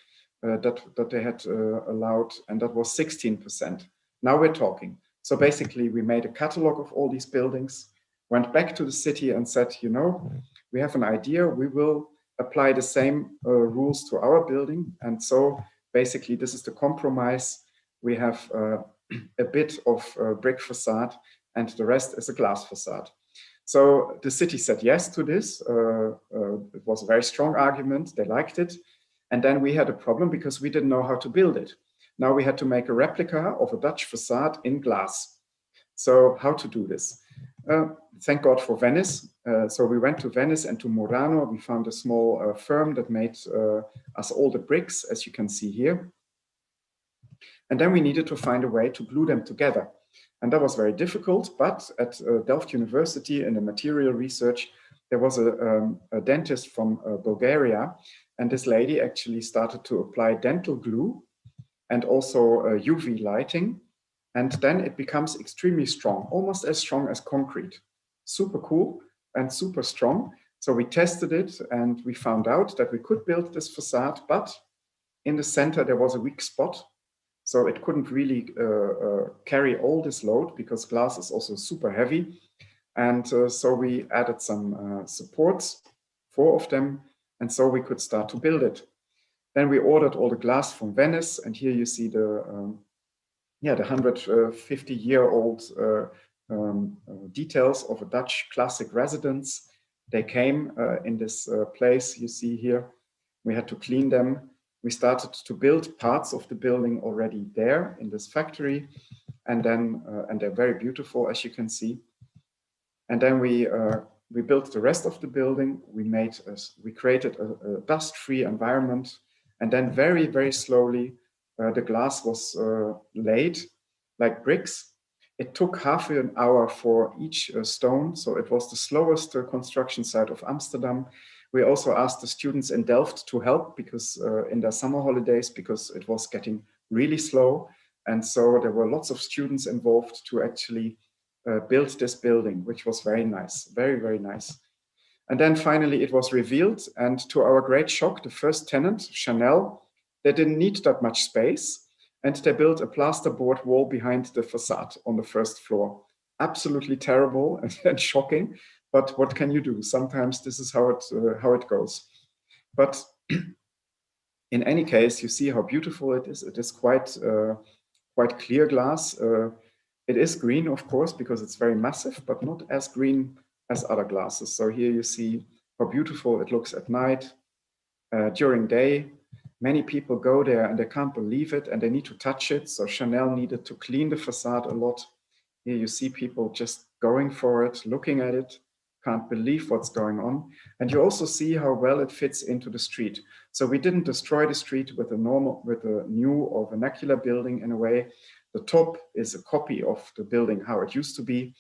that they had allowed, and that was 16%. Now we're talking. So basically, we made a catalog of all these buildings, went back to the city and said, you know, we have an idea. We will apply the same rules to our building. And so basically, this is the compromise. We have a bit of brick facade, and the rest is a glass facade. So the city said yes to this. It was a very strong argument. They liked it. And then we had a problem because we didn't know how to build it. Now we had to make a replica of a Dutch facade in glass. So how to do this? Thank God for Venice. So we went to Venice and to Murano. We found a small firm that made us all the bricks, as you can see here. And then we needed to find a way to glue them together. And that was very difficult, but at Delft University in the material research, there was a dentist from Bulgaria, and this lady actually started to apply dental glue and also UV lighting, and then it becomes extremely strong, almost as strong as concrete. Super cool and super strong. So we tested it and we found out that we could build this facade, but in the center there was a weak spot. So it couldn't really carry all this load because glass is also super heavy. And so we added some supports, 4 of them, and so we could start to build it. Then we ordered all the glass from Venice, and here you see the 150-year-old details of a Dutch classic residence. They came in this place you see here. We had to clean them. We started to build parts of the building already there in this factory, and then and they're very beautiful, as you can see. And then we built the rest of the building. We created a dust-free environment, and then very, very slowly the glass was laid like bricks. It took half an hour for each stone, so it was the slowest construction site of Amsterdam. We also asked the students in Delft to help because in their summer holidays, because it was getting really slow. And so there were lots of students involved to actually build this building, which was very nice, very, very nice. And then finally it was revealed. And to our great shock, the first tenant, Chanel, they didn't need that much space. And they built a plasterboard wall behind the facade on the first floor. Absolutely terrible and shocking. But what can you do? Sometimes this is how it goes. But in any case, you see how beautiful it is. It is quite clear glass. It is green, of course, because it's very massive, but not as green as other glasses. So here you see how beautiful it looks at night. During day, many people go there and they can't believe it and they need to touch it. So Chanel needed to clean the facade a lot. Here you see people just going for it, looking at it, can't believe what's going on. And you also see how well it fits into the street. So we didn't destroy the street with a new or vernacular building in a way. The top is a copy of the building, how it used to be.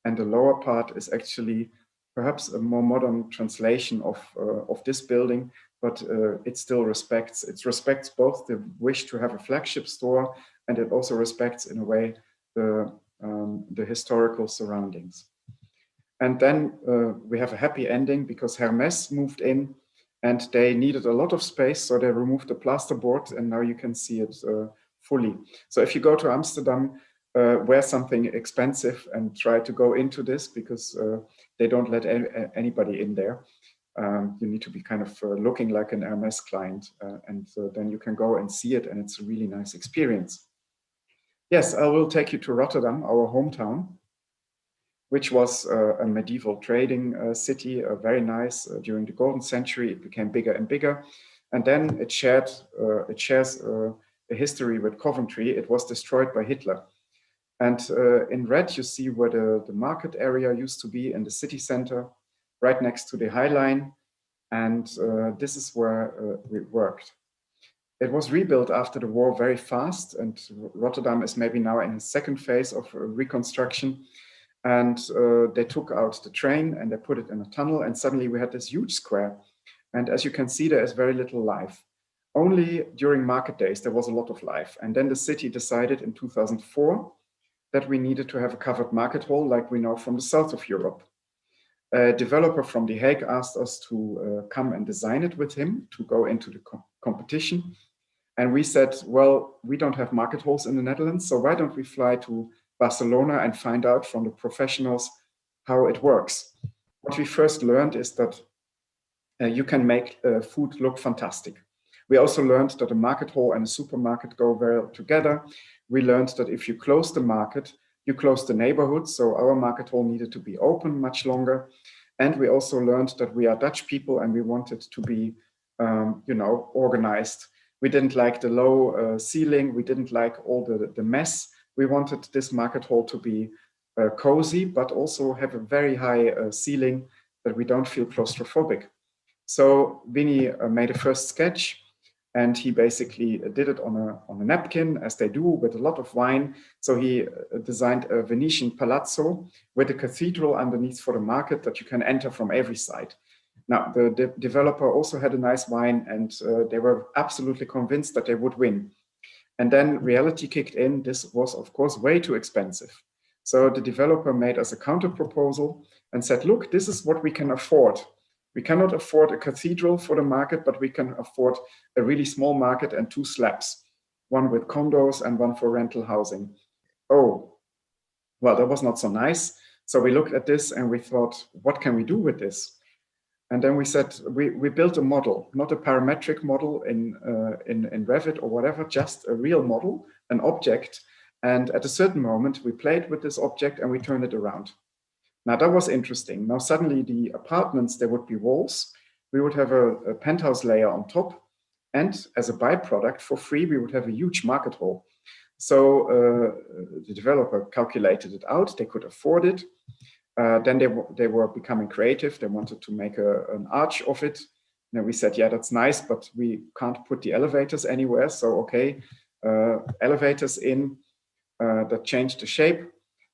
And the lower part is actually perhaps a more modern translation of this building, but it still respects both the wish to have a flagship store, and it also respects in a way the historical surroundings. And then we have a happy ending because Hermès moved in and they needed a lot of space. So they removed the plasterboard and now you can see it fully. So if you go to Amsterdam, wear something expensive and try to go into this because they don't let anybody in there. You need to be kind of looking like an Hermès client and then you can go and see it and it's a really nice experience. Yes, I will take you to Rotterdam, our hometown, which was a medieval trading city, very nice. During the Golden Century, it became bigger and bigger. And then it shares a history with Coventry. It was destroyed by Hitler. And in red, you see where the market area used to be in the city center, right next to the High Line. And this is where we worked. It was rebuilt after the war very fast. And Rotterdam is maybe now in the second phase of reconstruction. And they took out the train and they put it in a tunnel and suddenly we had this huge square. And as you can see, there is very little life. only during market days there was a lot of life. And then the city decided in 2004 that we needed to have a covered market hall like we know from the south of Europe. A developer from The Hague asked us to come and design it with him to go into the competition. And we said, well, we don't have market halls in the Netherlands, so why don't we fly to Barcelona and find out from the professionals how it works. What we first learned is that you can make food look fantastic. We also learned that a market hall and a supermarket go well together. We learned that if you close the market, you close the neighborhood. So our market hall needed to be open much longer. And we also learned that we are Dutch people and we wanted to be, organized. We didn't like the low ceiling. We didn't like all the mess. We wanted this market hall to be cozy, but also have a very high ceiling that we don't feel claustrophobic. So Vinny made a first sketch, and he basically did it on a napkin, as they do, with a lot of wine. So he designed a Venetian palazzo with a cathedral underneath for the market that you can enter from every side. Now, the developer also had a nice wine, and they were absolutely convinced that they would win. And then reality kicked in. This was, of course, way too expensive. So the developer made us a counter proposal and said, look, this is what we can afford. We cannot afford a cathedral for the market, but we can afford a really small market and 2 slabs, one with condos and one for rental housing. Oh, well, that was not so nice. So we looked at this and we thought, what can we do with this? And then we said, we built a model, not a parametric model in Revit or whatever, just a real model, an object. And at a certain moment, we played with this object and we turned it around. Now that was interesting. Now suddenly the apartments, there would be walls. We would have a penthouse layer on top. And as a byproduct, for free, we would have a huge market hall. So the developer calculated it out. They could afford it. Then they were becoming creative. They wanted to make an arch of it. And we said, yeah, that's nice, but we can't put the elevators anywhere. So, okay, elevators in, that changed the shape.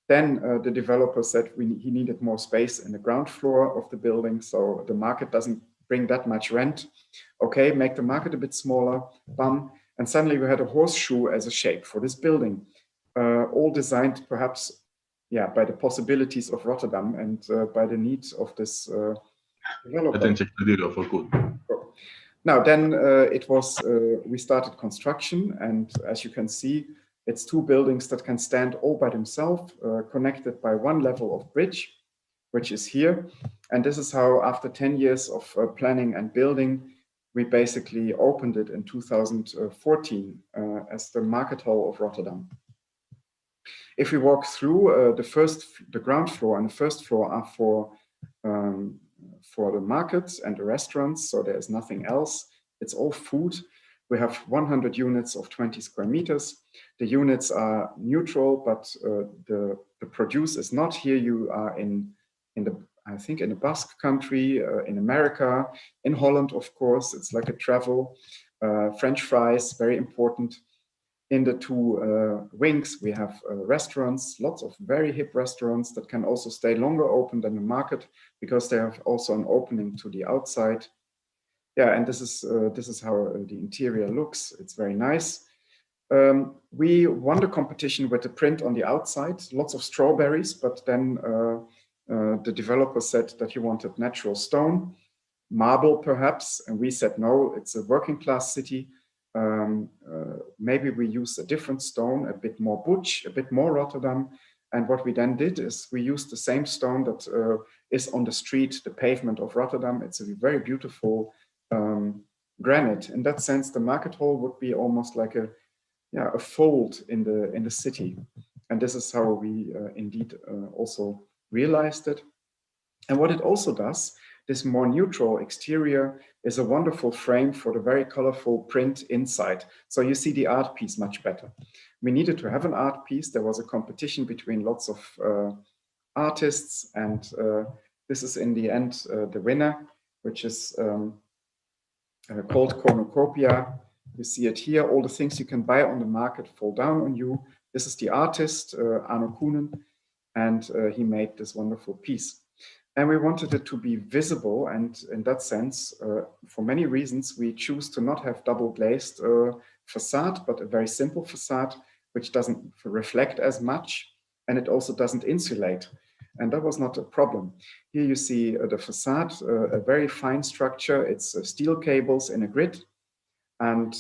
Then the developer said he needed more space in the ground floor of the building. So the market doesn't bring that much rent. Okay, make the market a bit smaller, bam. And suddenly we had a horseshoe as a shape for this building, all designed perhaps by the possibilities of Rotterdam and by the needs of this developer. Now then we started construction, and as you can see, it's 2 buildings that can stand all by themselves, connected by 1 level of bridge, which is here. And this is how, after 10 years of planning and building, we basically opened it in 2014 as the Market Hall of Rotterdam. If we walk through, the ground floor and the first floor are for the markets and the restaurants, so there is nothing else. It's all food. We have 100 units of 20 square meters. The units are neutral, but the produce is not. Here you are I think in the Basque country, in America, in Holland, of course. It's like a travel. French fries, very important. In the 2 wings, we have restaurants, lots of very hip restaurants that can also stay longer open than the market because they have also an opening to the outside. Yeah, and this is how the interior looks. It's very nice. We won the competition with the print on the outside, lots of strawberries, but then the developer said that he wanted natural stone, marble perhaps, and we said no, it's a working class city. Maybe we use a different stone, a bit more butch, a bit more Rotterdam. And what we then did is we used the same stone that is on the street, the pavement of Rotterdam. It's a very beautiful granite. In that sense, the market hall would be almost like a fold in the city. And this is how we indeed also realized it. And what it also does, this more neutral exterior is a wonderful frame for the very colorful print inside. So you see the art piece much better. We needed to have an art piece. There was a competition between lots of artists, and this is in the end the winner, which is called Cornucopia. You see it here. All the things you can buy on the market fall down on you. This is the artist, Arno Koenen, and he made this wonderful piece. And we wanted it to be visible, and in that sense, for many reasons, we choose to not have double glazed facade, but a very simple facade, which doesn't reflect as much, and it also doesn't insulate. And that was not a problem. Here you see the facade, a very fine structure. It's steel cables in a grid, and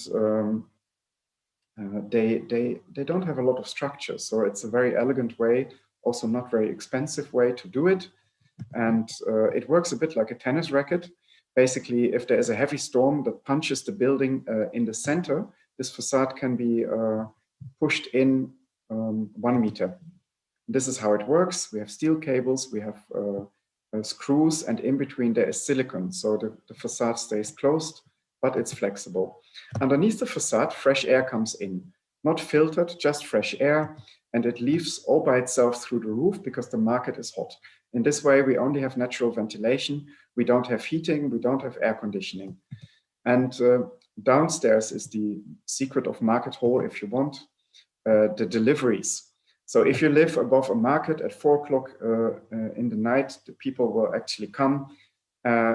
they don't have a lot of structure. So it's a very elegant way, also not very expensive way to do it. And it works a bit like a tennis racket. Basically, if there is a heavy storm that punches the building in the center, this facade can be pushed in 1 meter. This is how it works. We have steel cables, we have screws, and in between there is silicone. So the facade stays closed, but it's flexible. Underneath the facade, fresh air comes in, not filtered, just fresh air, and it leaves all by itself through the roof because the market is hot. In this way, we only have natural ventilation. We don't have heating. We don't have air conditioning. And downstairs is the secret of Market Hall, if you want, the deliveries. So if you live above a market at 4 o'clock in the night, the people will actually come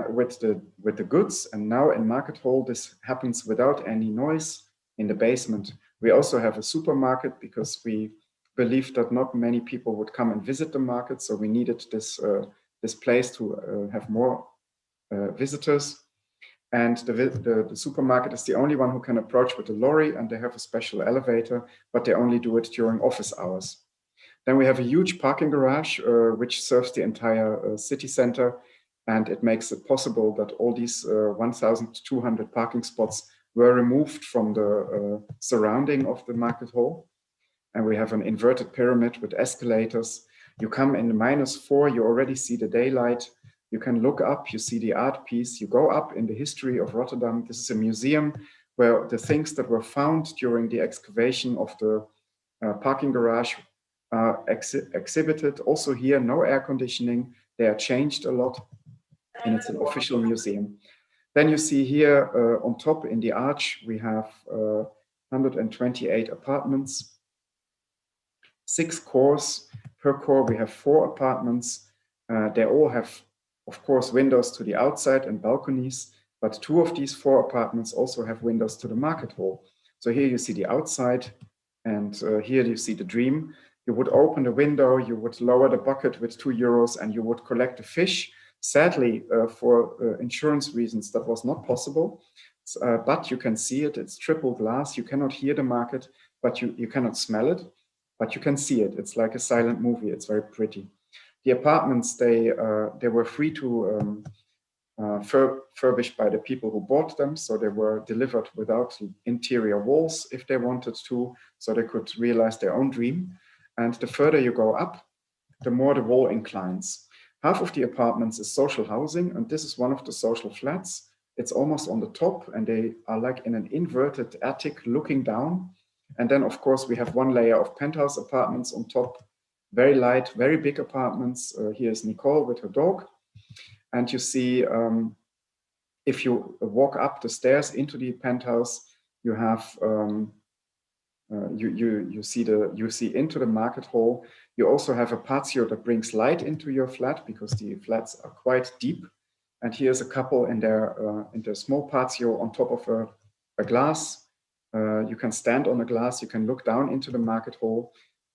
with the goods. And now in Market Hall, this happens without any noise in the basement. We also have a supermarket because we believed that not many people would come and visit the market, so we needed this place to have more visitors. And the supermarket is the only one who can approach with a lorry, and they have a special elevator, but they only do it during office hours. Then we have a huge parking garage, which serves the entire city center, and it makes it possible that all these 1,200 parking spots were removed from the surrounding of the Market Hall. And we have an inverted pyramid with escalators. You come in -4, you already see the daylight. You can look up, you see the art piece. You go up in the history of Rotterdam. This is a museum where the things that were found during the excavation of the parking garage are exhibited. Also here, no air conditioning. They are changed a lot, and it's an official museum. Then you see here on top in the arch, we have 128 apartments. 6 cores. Per core, we have 4 apartments. They all have, of course, windows to the outside and balconies, but 2 of these 4 apartments also have windows to the Market Hall. So here you see the outside, and here you see the dream. You would open the window, you would lower the bucket with €2, and you would collect the fish. Sadly, for insurance reasons, that was not possible, but you can see it. It's triple glass. You cannot hear the market, but you cannot smell it. But you can see it. It's like a silent movie. It's very pretty. The apartments, they were free to furbish by the people who bought them. So they were delivered without interior walls if they wanted to, so they could realize their own dream. And the further you go up, the more the wall inclines. Half of the apartments is social housing, and this is one of the social flats. It's almost on the top, and they are like in an inverted attic looking down. And then, of course, we have 1 layer of penthouse apartments on top, very light, very big apartments. Here's Nicole with her dog. And you see, if you walk up the stairs into the penthouse, you have, you see into the Market Hall. You also have a patio that brings light into your flat because the flats are quite deep. And here's a couple in their small patio on top of a glass. You can stand on the glass, you can look down into the Market Hall.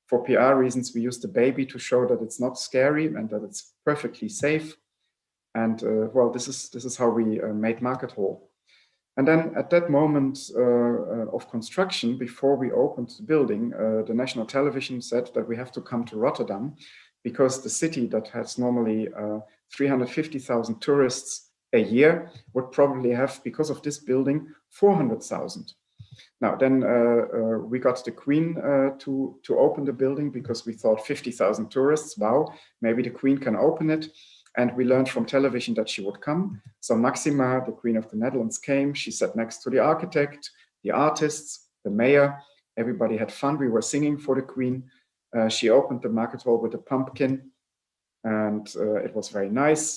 For PR reasons, we use the baby to show that it's not scary and that it's perfectly safe. And well, this is how we made Market Hall. And then at that moment of construction, before we opened the building, the national television said that we have to come to Rotterdam because the city that has normally 350,000 tourists a year would probably have, because of this building, 400,000. Now, then we got the Queen to open the building because we thought 50,000 tourists, wow, maybe the Queen can open it. And we learned from television that she would come. So Maxima, the Queen of the Netherlands, came. She sat next to the architect, the artists, the mayor. Everybody had fun. We were singing for the Queen. She opened the Market Hall with a pumpkin, and it was very nice.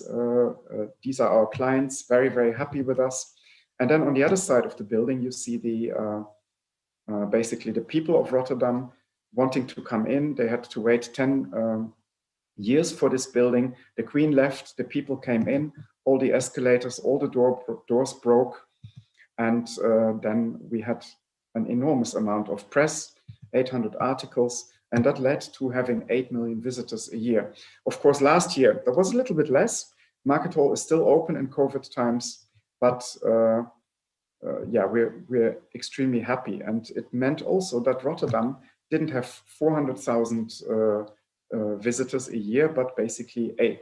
These are our clients, very, very happy with us. And then on the other side of the building, you see basically the people of Rotterdam wanting to come in. They had to wait 10 years for this building. The Queen left, the people came in, all the escalators, all the doors broke. And then we had an enormous amount of press, 800 articles, and that led to having 8 million visitors a year. Of course, last year, there was a little bit less. Market Hall is still open in COVID times, but yeah, we're extremely happy. And it meant also that Rotterdam didn't have 400,000 visitors a year, but basically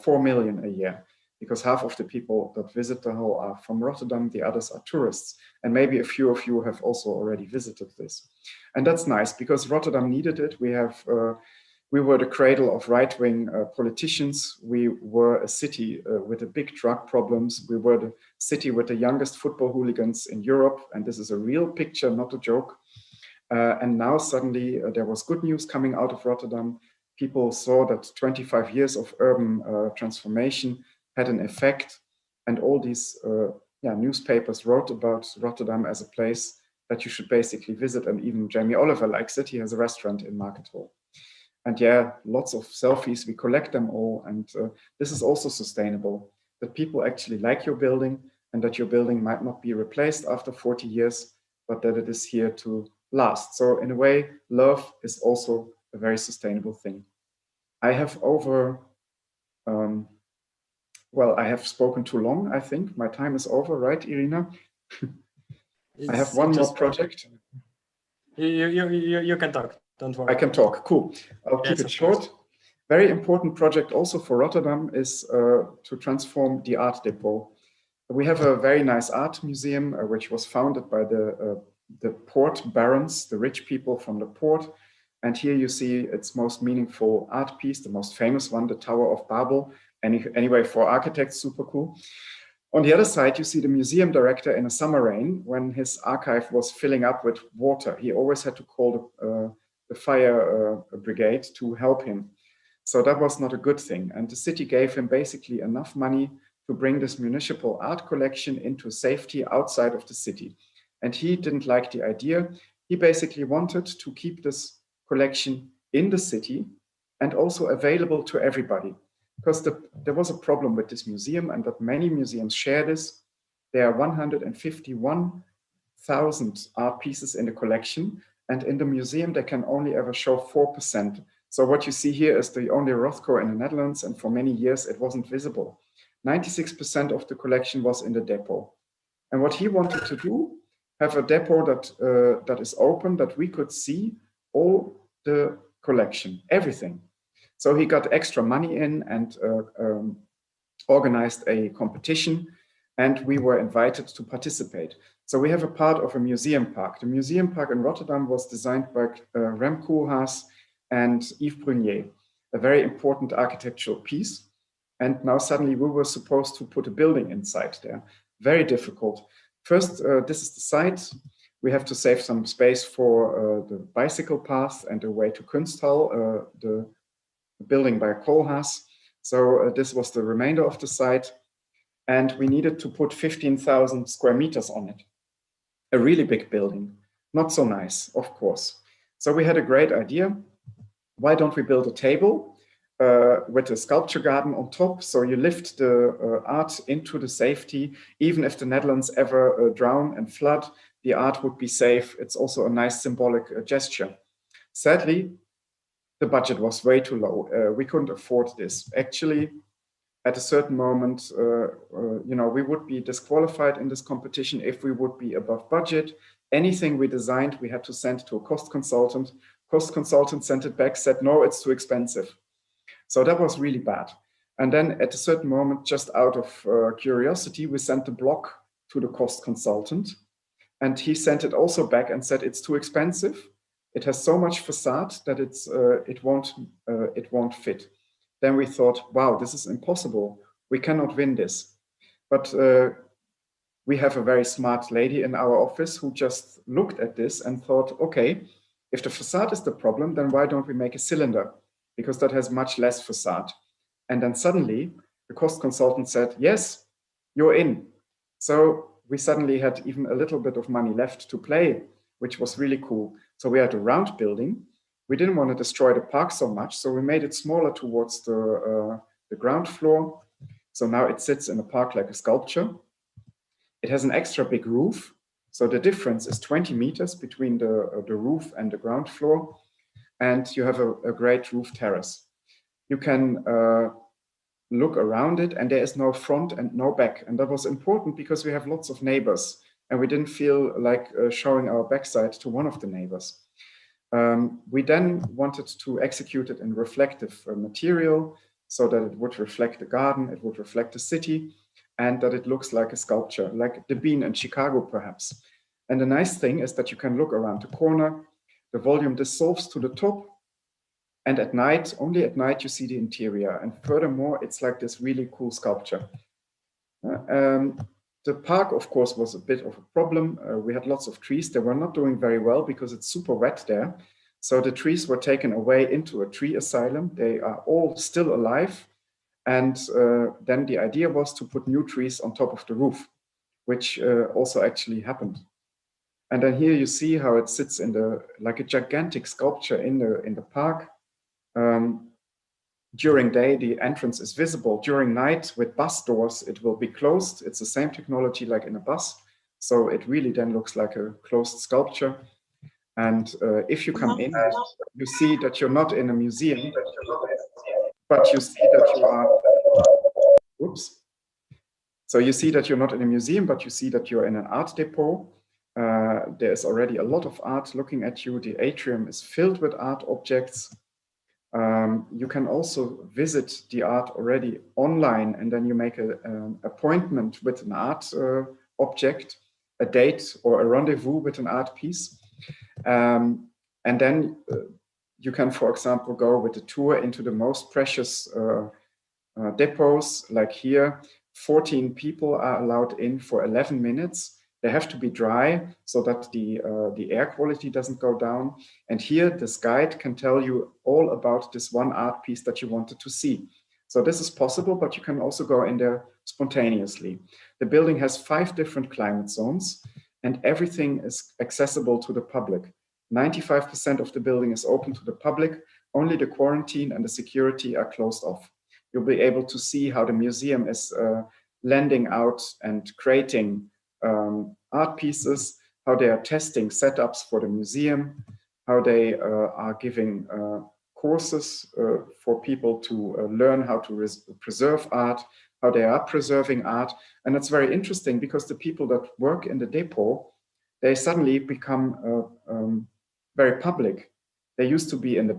4 million a year, because half of the people that visit the hall are from Rotterdam, the others are tourists. And maybe a few of you have also already visited this. And that's nice because Rotterdam needed it. We were the cradle of right-wing politicians. We were a city with the big drug problems. We were the city with the youngest football hooligans in Europe. And this is a real picture, not a joke. And now suddenly there was good news coming out of Rotterdam. People saw that 25 years of urban transformation had an effect. And all these newspapers wrote about Rotterdam as a place that you should basically visit. And even Jamie Oliver likes it. He has a restaurant in Market Hall. And yeah, lots of selfies, we collect them all. And this is also sustainable, that people actually like your building and that your building might not be replaced after 40 years, but that it is here to last. So in a way, love is also a very sustainable thing. I have I have spoken too long, I think. My time is over, right, Irina? I have one more project. You can talk. Don't worry. I can talk, cool. I'll keep it short. Very important project also for Rotterdam is to transform the art depot. We have a very nice art museum, which was founded by the port barons, the rich people from the port. And here you see its most meaningful art piece, the most famous one, the Tower of Babel. Anyway, for architects, super cool. On the other side, you see the museum director in a summer rain when his archive was filling up with water. He always had to call the fire brigade to help him. So that was not a good thing. And the city gave him basically enough money to bring this municipal art collection into safety outside of the city. And he didn't like the idea. He basically wanted to keep this collection in the city and also available to everybody. Because there was a problem with this museum, and that many museums share this. There are 151,000 art pieces in the collection, and in the museum, they can only ever show 4%. So what you see here is the only Rothko in the Netherlands, and for many years, it wasn't visible. 96% of the collection was in the depot. And what he wanted to do, have a depot that is open, that we could see all the collection, everything. So he got extra money in and organized a competition, and we were invited to participate. So we have a part of a museum park. The museum park in Rotterdam was designed by Rem Koolhaas and Yves Brunier, a very important architectural piece. And now suddenly we were supposed to put a building inside there. Very difficult. First, this is the site. We have to save some space for the bicycle path and the way to Kunsthal, the building by Koolhaas. So this was the remainder of the site. And we needed to put 15,000 square meters on it. A really big building. Not so nice, of course. So we had a great idea. Why don't we build a table with a sculpture garden on top? So you lift the art into the safety. Even if the Netherlands ever drown and flood, the art would be safe. It's also a nice symbolic gesture. Sadly, the budget was way too low. We couldn't afford this. Actually, at a certain moment, we would be disqualified in this competition if we would be above budget. Anything we designed, we had to send to a cost consultant. Cost consultant sent it back, said, no, it's too expensive. So that was really bad. And then at a certain moment, just out of curiosity, we sent the block to the cost consultant. And he sent it also back and said, it's too expensive. It has so much facade that it won't fit. Then we thought, wow, this is impossible. We cannot win this. But we have a very smart lady in our office who just looked at this and thought, okay, if the facade is the problem, then why don't we make a cylinder? Because that has much less facade. And then suddenly the cost consultant said, yes, you're in. So we suddenly had even a little bit of money left to play, which was really cool. So we had a round building, we didn't want to destroy the park so much, so we made it smaller towards the ground floor. So now it sits in the park like a sculpture. It has an extra big roof, so the difference is 20 meters between the roof and the ground floor, and you have a great roof terrace. You can look around it, and there is no front and no back, and that was important because we have lots of neighbors, and we didn't feel like showing our backside to one of the neighbors. We then wanted to execute it in reflective material so that it would reflect the garden, it would reflect the city, and that it looks like a sculpture, like the Bean in Chicago, perhaps. And the nice thing is that you can look around the corner, the volume dissolves to the top, and at night, only at night, you see the interior. And furthermore, it's like this really cool sculpture. The park, of course, was a bit of a problem. We had lots of trees. They were not doing very well because it's super wet there. So the trees were taken away into a tree asylum. They are all still alive. And then the idea was to put new trees on top of the roof, which also actually happened. And then here you see how it sits in like a gigantic sculpture in the park. During day, the entrance is visible. During night, with bus doors, it will be closed. It's the same technology like in a bus. So it really then looks like a closed sculpture. And if you come in, you see that you're not in a museum, but you see that you are, oops. So you see that you're not in a museum, but you see that you're in an art depot. There's already a lot of art looking at you. The atrium is filled with art objects. You can also visit the art already online, and then you make an appointment with an art object, a date or a rendezvous with an art piece. And then you can, for example, go with a tour into the most precious depots, like here. 14 people are allowed in for 11 minutes. They have to be dry so that the air quality doesn't go down. And here, this guide can tell you all about this one art piece that you wanted to see. So this is possible, but you can also go in there spontaneously. The building has 5 different climate zones, and everything is accessible to the public. 95% of the building is open to the public. Only the quarantine and the security are closed off. You'll be able to see how the museum is lending out and creating art pieces, how they are testing setups for the museum, how they are giving courses for people to learn how to preserve art, how they are preserving art. And it's very interesting because the people that work in the depot, they suddenly become very public. They used to be in the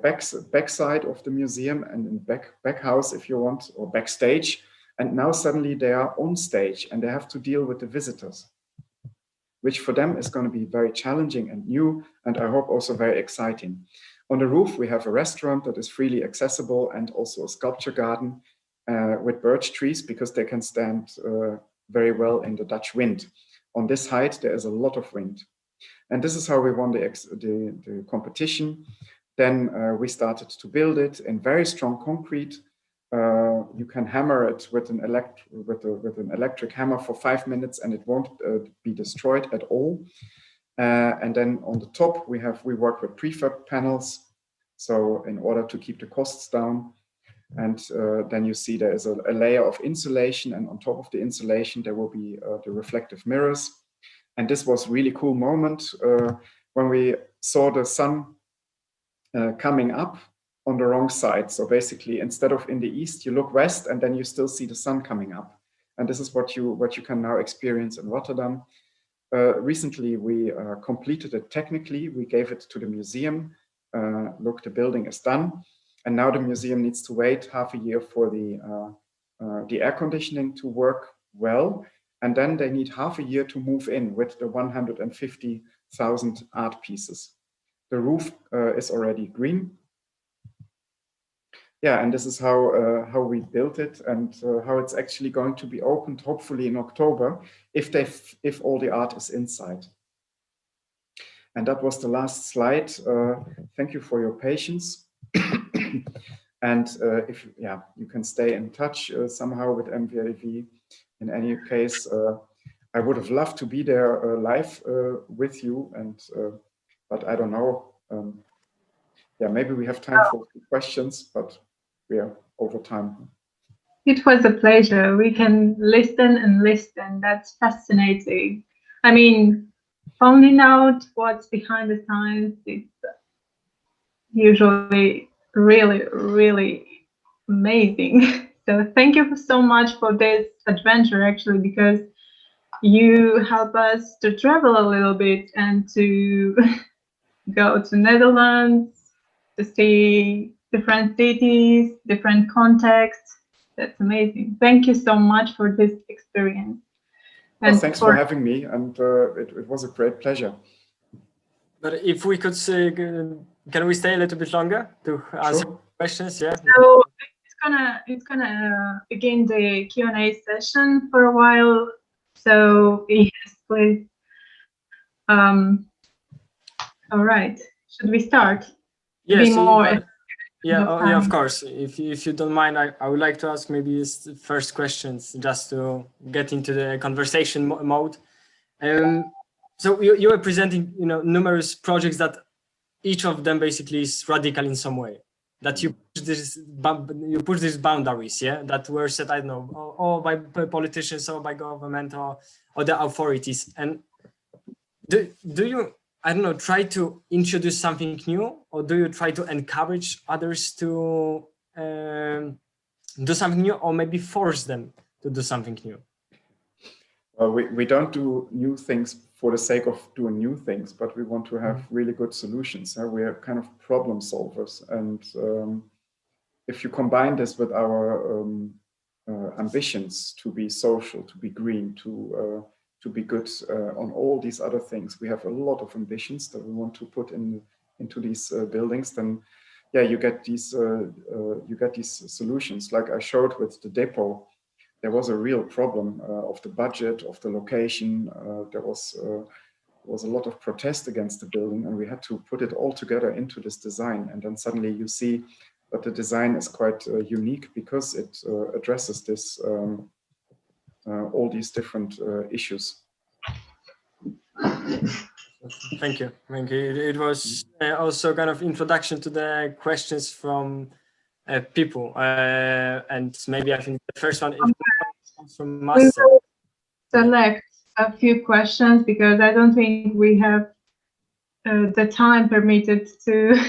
backside of the museum and in the back house, if you want, or backstage. And now suddenly they are on stage and they have to deal with the visitors, which for them is going to be very challenging and new, and I hope also very exciting. On the roof, we have a restaurant that is freely accessible and also a sculpture garden with birch trees because they can stand very well in the Dutch wind. On this height, there is a lot of wind. And this is how we won the competition. Then we started to build it in very strong concrete. You can hammer it with an electric hammer for 5 minutes and it won't be destroyed at all. And then on the top, we work with prefab panels. So in order to keep the costs down. And then you see there is a layer of insulation, and on top of the insulation, there will be the reflective mirrors. And this was a really cool moment when we saw the sun coming up on the wrong side. So basically, instead of in the east, you look west and then you still see the sun coming up. And this is what you can now experience in Rotterdam. Recently, we completed it technically. We gave it to the museum. Look, the building is done. And now the museum needs to wait half a year for the air conditioning to work well. And then they need half a year to move in with the 150,000 art pieces. The roof is already green. Yeah, and this is how we built it and how it's actually going to be opened, hopefully in October, if all the art is inside. And that was the last slide. Thank you for your patience. And if you can stay in touch somehow with MVAV. In any case, I would have loved to be there live with you, and but I don't know. yeah, maybe we have time for questions, but we are over time. It was a pleasure. We can listen and listen. That's fascinating. I mean, finding out what's behind the science is usually really, really amazing. So thank you so much for this adventure, actually, because you help us to travel a little bit and to go to Netherlands, to see different cities, different contexts. That's amazing. Thank you so much for this experience. Well, thanks for having me, and it was a great pleasure. But if we could say, can we stay a little bit longer to answer questions? Yeah. So it's gonna begin the Q&A session for a while. So yes, please. All right. Should we start? Yes. Be more yeah, of course. If you don't mind, I would like to ask maybe the first questions just to get into the conversation mode. So you were presenting, numerous projects that each of them basically is radical in some way. That you push these boundaries, yeah, that were set, I don't know, or by politicians or by government or the authorities. And do you, I don't know, try to introduce something new, or do you try to encourage others to do something new, or maybe force them to do something new? Well, we don't do new things for the sake of doing new things, but we want to have really good solutions. We are kind of problem solvers. And if you combine this with our ambitions to be social, to be green, to be good on all these other things, we have a lot of ambitions that we want to put into these buildings. Then, yeah, you get these solutions. Like I showed with the depot, there was a real problem of the budget, of the location. There was a lot of protest against the building, and we had to put it all together into this design. And then suddenly you see that the design is quite unique because it addresses this all these different issues. Thank you. It was also kind of introduction to the questions from people, and maybe I think the first one comes from Master. We will select a few questions because I don't think we have the time permitted to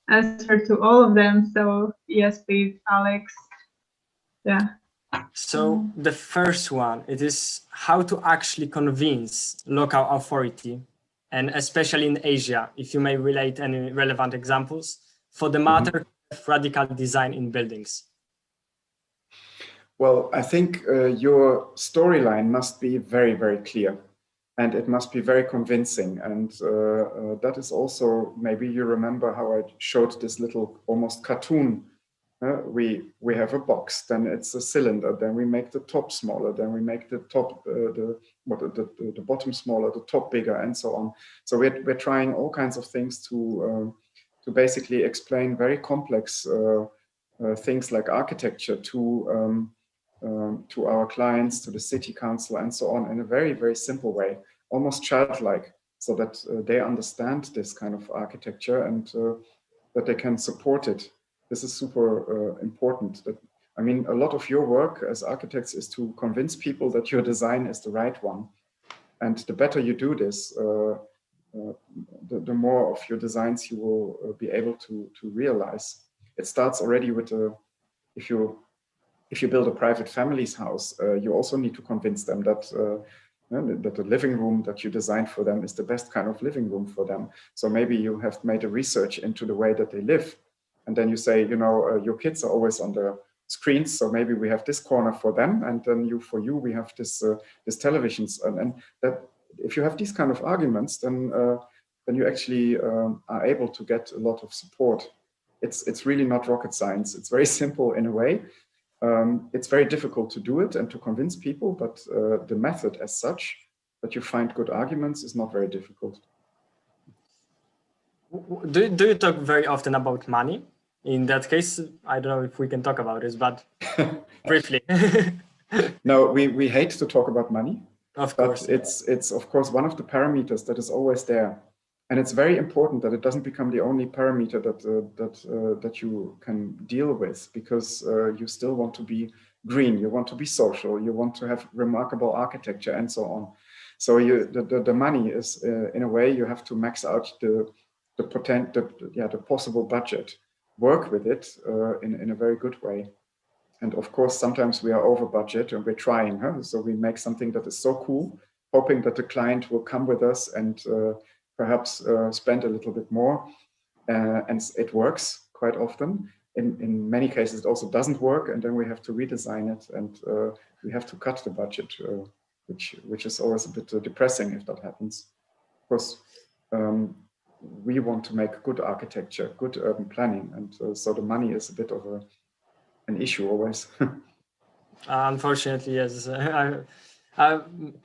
answer to all of them. So yes, please, Alex. Yeah. So the first one, it is how to actually convince local authority, and especially in Asia, if you may relate any relevant examples, for the matter of radical design in buildings. Well, I think your storyline must be very, very clear, and it must be very convincing. And that is also, maybe you remember how I showed this little almost cartoon. We have a box, then it's a cylinder, then we make the top smaller, then we make the top, the bottom smaller, the top bigger, and so on. So we're trying all kinds of things to basically explain very complex things like architecture to our clients, to the city council, and so on, in a very, very simple way, almost childlike, so that they understand this kind of architecture and that they can support it. This is super important. I mean, a lot of your work as architects is to convince people that your design is the right one. And the better you do this, the more of your designs you will be able to realize. It starts already with if you build a private family's house, you also need to convince them that the living room that you designed for them is the best kind of living room for them. So maybe you have made a research into the way that they live. And then you say, your kids are always on the screens, so maybe we have this corner for them, and then for you we have this televisions, and that if you have these kind of arguments, then you actually are able to get a lot of support. It's really not rocket science. It's very simple in a way. It's very difficult to do it and to convince people, but the method as such, that you find good arguments, is not very difficult. Do you talk very often about money? In that case, I don't know if we can talk about this, but briefly. No, we hate to talk about money. Of course. But it's of course one of the parameters that is always there. And it's very important that it doesn't become the only parameter that you can deal with, because you still want to be green, you want to be social, you want to have remarkable architecture, and so on. So the money is in a way you have to max out the possible budget, work with it in a very good way. And of course, sometimes we are over budget and we're trying, huh? So we make something that is so cool, hoping that the client will come with us and perhaps spend a little bit more, and it works quite often. In many cases, it also doesn't work, and then we have to redesign it, and we have to cut the budget, which is always a bit depressing if that happens. Of course, we want to make good architecture, good urban planning, and so the money is a bit of an issue always. Unfortunately, yes.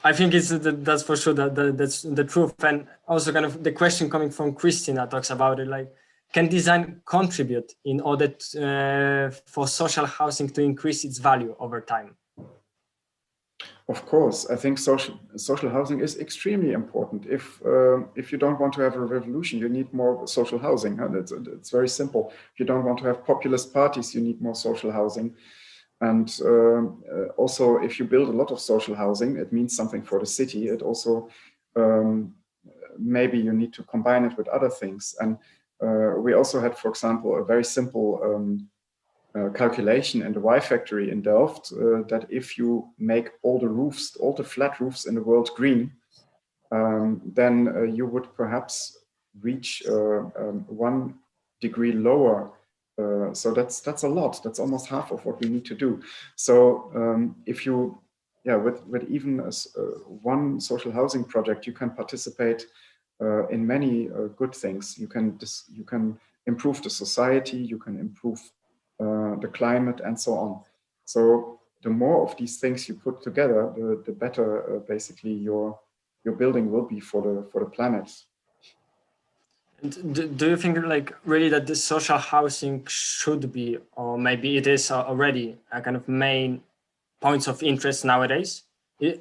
I think that's for sure that's the truth. And also kind of the question coming from Christina talks about it, like, can design contribute in order for social housing to increase its value over time? Of course, I think social housing is extremely important. If you don't want to have a revolution, you need more social housing. It's very simple. If you don't want to have populist parties, you need more social housing. And also, if you build a lot of social housing, it means something for the city. It also, maybe you need to combine it with other things. And we also had, for example, a very simple calculation in the Y Factory in Delft, that if you make all the flat roofs in the world green, then you would perhaps reach 1 degree lower. So that's a lot. That's almost half of what we need to do. So if you, with even one social housing project, you can participate in many good things. You can improve the society. You can improve the climate, and so on. So the more of these things you put together, the better basically your building will be for the planet. Do you think, like, really that the social housing should be, or maybe it is already, a kind of main points of interest nowadays?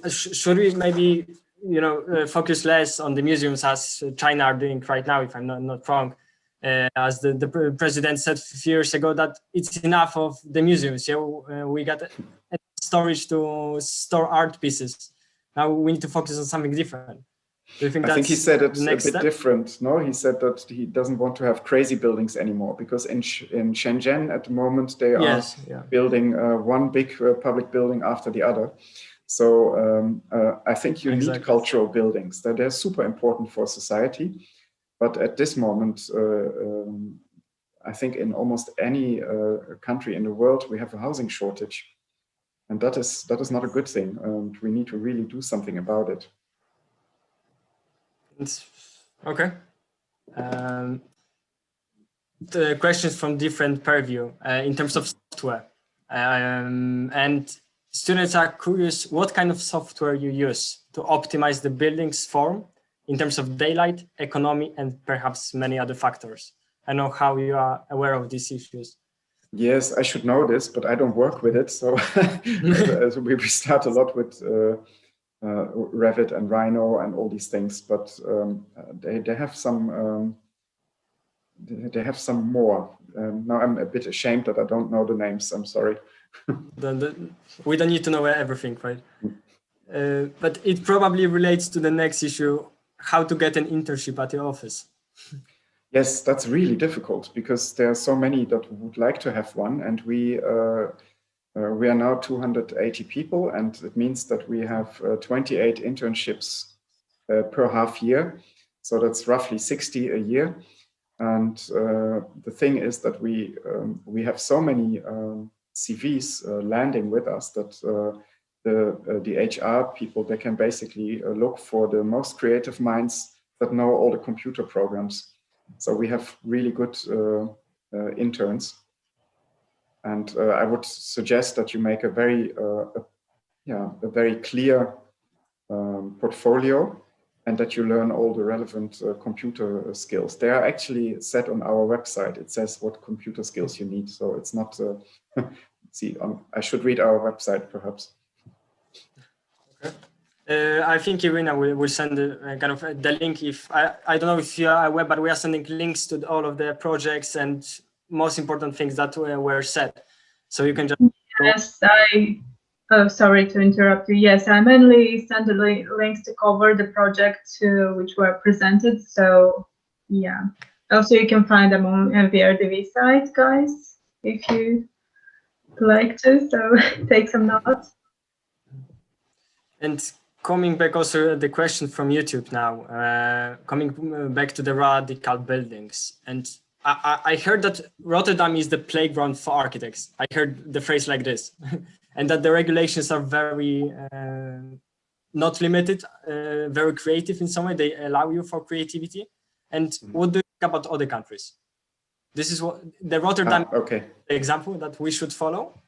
Should we maybe, focus less on the museums as China are doing right now, if I'm not wrong? As the president said a few years ago, that it's enough of the museums. We got storage to store art pieces. Now we need to focus on something different. Do you think I think he said it's a bit step? different. No, he said that he doesn't want to have crazy buildings anymore, because in Shenzhen at the moment they are building one big public building after the other. So I think you need cultural buildings. They're super important for society. But at this moment, I think in almost any country in the world, we have a housing shortage. And that is not a good thing. And we need to really do something about it. Okay. The questions from different purview in terms of software. And students are curious what kind of software you use to optimize the building's form in terms of daylight, economy, and perhaps many other factors. I know how you are aware of these issues. Yes, I should know this, but I don't work with it. So, so we start a lot with Revit and Rhino and all these things, but they have some more. Now I'm a bit ashamed that I don't know the names. I'm sorry. We don't need to know everything, right? But it probably relates to the next issue, how to get an internship at your office. Yes, that's really difficult because there are so many that would like to have one, and we are now 280 people, and it means that we have 28 internships per half year. So that's roughly 60 a year. And the thing is that we have so many CVs landing with us that the HR people, they can basically look for the most creative minds that know all the computer programs. So we have really good interns. And I would suggest that you make a very clear portfolio, and that you learn all the relevant computer skills. They are actually set on our website. It says what computer skills you need. So it's not, I should read our website perhaps. Okay. I think Irina will send kind of the link. If I don't know if you are aware, but we are sending links to all of the projects and most important things that were said. So you can just. Yes, oh, sorry to interrupt you. Yes, I mainly send the links to cover the projects which were presented. So yeah. Also, you can find them on MVRDV site, guys, if you like to. So take some notes. And coming back also the question from YouTube now, coming back to the radical buildings. And I heard that Rotterdam is the playground for architects. I heard the phrase like this, and that the regulations are very not limited, very creative in some way. They allow you for creativity. And what do you think about other countries? This is what the Rotterdam example that we should follow.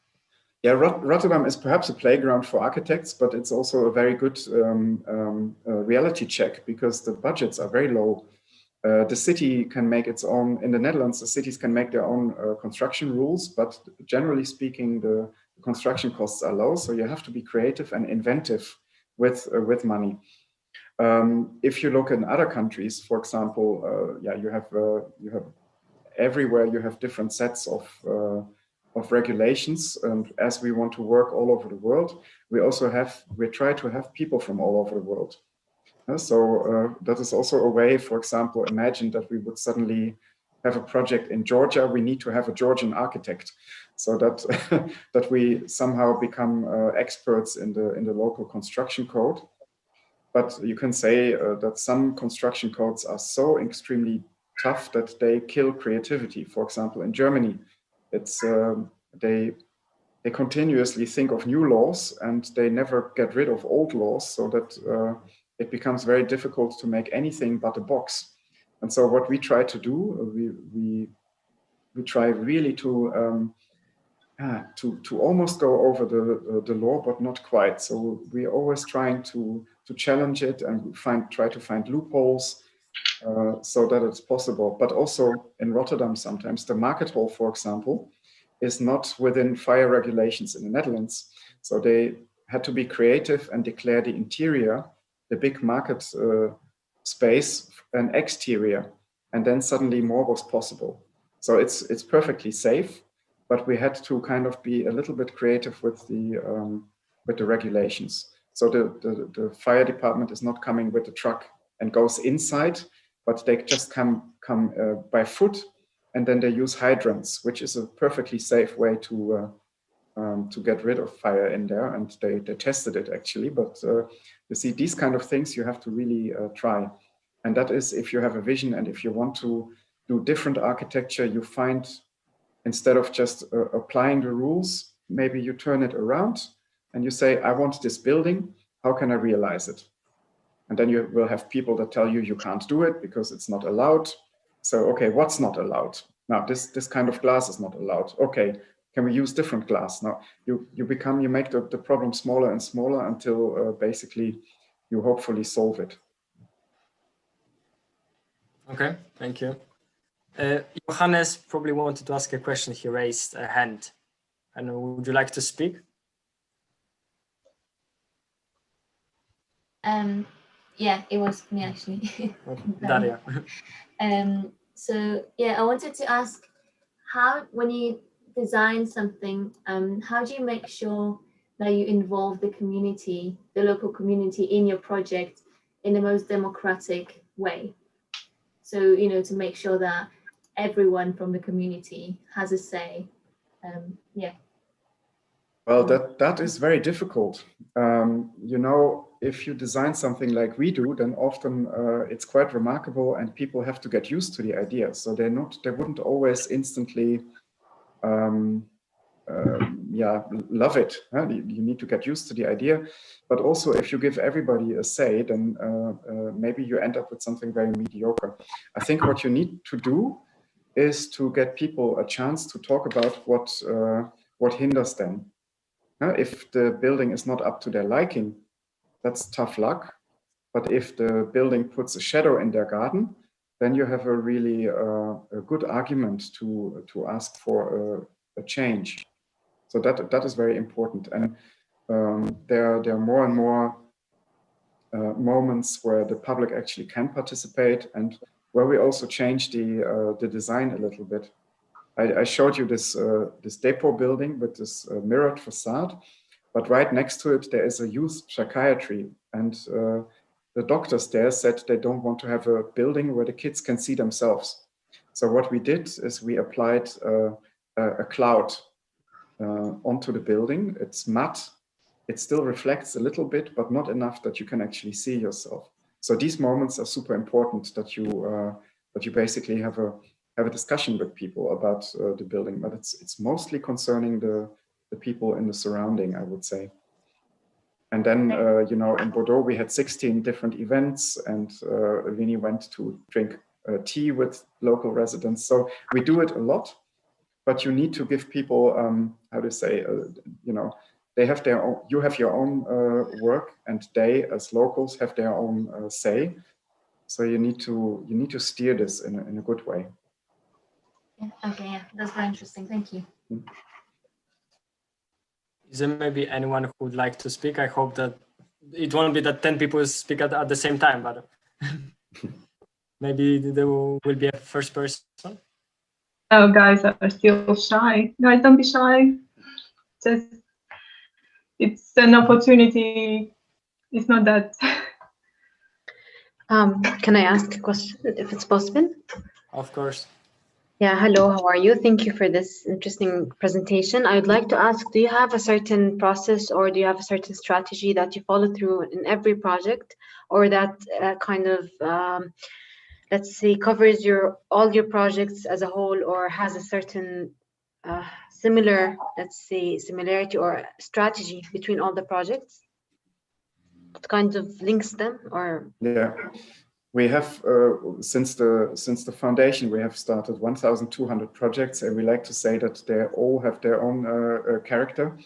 Yeah, Rotterdam is perhaps a playground for architects, but it's also a very good reality check because the budgets are very low. The city can make its own, in the Netherlands, the cities can make their own construction rules, but generally speaking, the construction costs are low. So you have to be creative and inventive with money. If you look in other countries, for example, you have everywhere you have different sets of regulations, and as we want to work all over the world, we try to have people from all over the world. So that is also a way, for example, imagine that we would suddenly have a project in Georgia, we need to have a Georgian architect, so that that we somehow become experts in the local construction code. But you can say that some construction codes are so extremely tough that they kill creativity. For example, in Germany, it's they continuously think of new laws and they never get rid of old laws, so that it becomes very difficult to make anything but a box. And so what we try to do, we try really to almost go over the law, but not quite. So we're always trying to challenge it and try to find loopholes so that it's possible. But also in Rotterdam, sometimes the market hall, for example, is not within fire regulations in the Netherlands. So they had to be creative and declare the interior, the big market space, an exterior, and then suddenly more was possible. So it's perfectly safe, but we had to kind of be a little bit creative with the regulations. So the fire department is not coming with the truck and goes inside, but they just come by foot, and then they use hydrants, which is a perfectly safe way to get rid of fire in there. And they tested it actually, but you see, these kind of things you have to really try. And that is if you have a vision and if you want to do different architecture, you find, instead of just applying the rules, maybe you turn it around and you say, I want this building, how can I realize it? And then you will have people that tell you you can't do it because it's not allowed. So, okay, what's not allowed? Now, this kind of glass is not allowed. Okay, can we use different glass? Now, you make the problem smaller and smaller until basically you hopefully solve it. Okay, thank you. Johannes probably wanted to ask a question. He raised a hand. And would you like to speak? Yeah, it was me actually. Daria. So yeah, I wanted to ask, how, when you design something, how do you make sure that you involve the community, the local community, in your project in the most democratic way? So, you know, to make sure that everyone from the community has a say. Yeah. Well, that is very difficult. You know, if you design something like we do, then often it's quite remarkable, and people have to get used to the idea. So they wouldn't always instantly, love it. Huh? You need to get used to the idea. But also, if you give everybody a say, then maybe you end up with something very mediocre. I think what you need to do is to get people a chance to talk about what hinders them. If the building is not up to their liking, that's tough luck. But if the building puts a shadow in their garden, then you have a really a good argument to ask for a change. So that is very important. And there are more and more moments where the public actually can participate, and where we also change the design a little bit. I showed you this this depot building with this mirrored facade, but right next to it there is a youth psychiatry, and the doctors there said they don't want to have a building where the kids can see themselves. So what we did is we applied a cloud onto the building. It's matte. It still reflects a little bit, but not enough that you can actually see yourself. So these moments are super important, that you basically have a discussion with people about the building, but it's mostly concerning the people in the surrounding, I would say. And then, you know, in Bordeaux, we had 16 different events, and Winnie went to drink tea with local residents. So we do it a lot, but you need to give people, how to say, you know, they have their own, you have your own work, and they, as locals, have their own say. So you need to steer this in a good way. Yeah, okay, yeah, that's very interesting. Thank you. Is there maybe anyone who would like to speak? I hope that it won't be that 10 people speak at the same time, but maybe there will be a first person. Oh, guys are still shy. Guys, don't be shy. Just, it's an opportunity. It's not that. Can I ask a question if it's possible? Of course. Yeah, hello, how are you? Thank you for this interesting presentation. I would like to ask, do you have a certain process, or do you have a certain strategy that you follow through in every project, or that kind of, let's say, covers all your projects as a whole, or has a certain similar, let's say, similarity or strategy between all the projects? It kind of links them, or? Yeah. We have, since the foundation, we have started 1,200 projects, and we like to say that they all have their own character.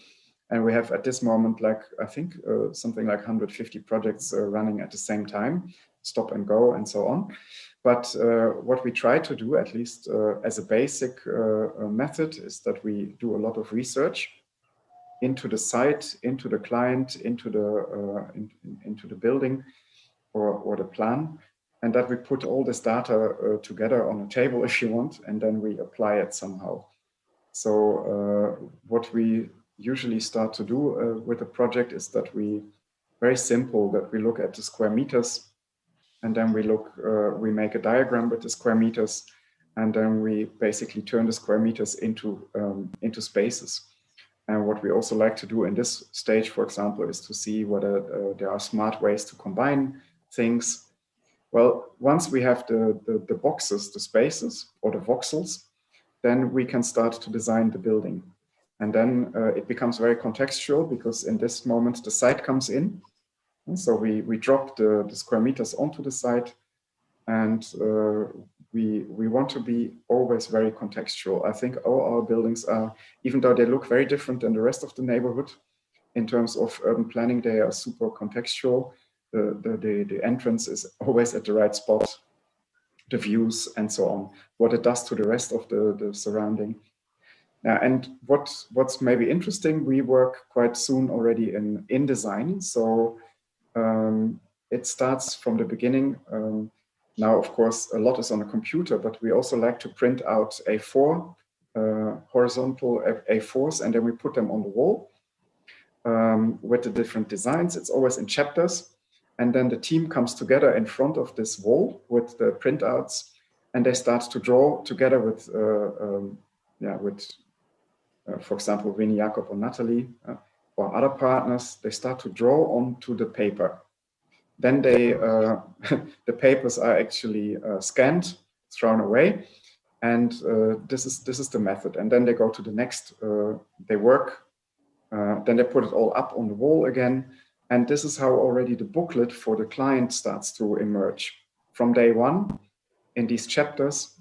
And we have at this moment, like, I think something like 150 projects running at the same time, stop and go and so on. But what we try to do, at least as a basic method, is that we do a lot of research into the site, into the client, into the building or the plan. And that we put all this data together on a table, if you want, and then we apply it somehow. So what we usually start to do with a project is that very simple, that we look at the square meters, and then we make a diagram with the square meters, and then we basically turn the square meters into spaces. And what we also like to do in this stage, for example, is to see whether there are smart ways to combine things. Well, once we have the boxes, the spaces, or the voxels, then we can start to design the building. And then it becomes very contextual, because in this moment the site comes in. And so we drop the square meters onto the site, and we want to be always very contextual. I think all our buildings are, even though they look very different than the rest of the neighborhood, in terms of urban planning, they are super contextual. The entrance is always at the right spot, the views and so on, what it does to the rest of the surrounding. And what's maybe interesting, we work quite soon already in design. So it starts from the beginning. Now, of course, a lot is on a computer, but we also like to print out A4, horizontal A4s, and then we put them on the wall with the different designs. It's always in chapters. And then the team comes together in front of this wall with the printouts, and they start to draw together with, for example, Winnie, Jakob, or Natalie, or other partners. They start to draw onto the paper. Then the papers are actually scanned, thrown away, and this is the method. And then they go to the next. They work. Then they put it all up on the wall again. And this is how already the booklet for the client starts to emerge. From day one, in these chapters,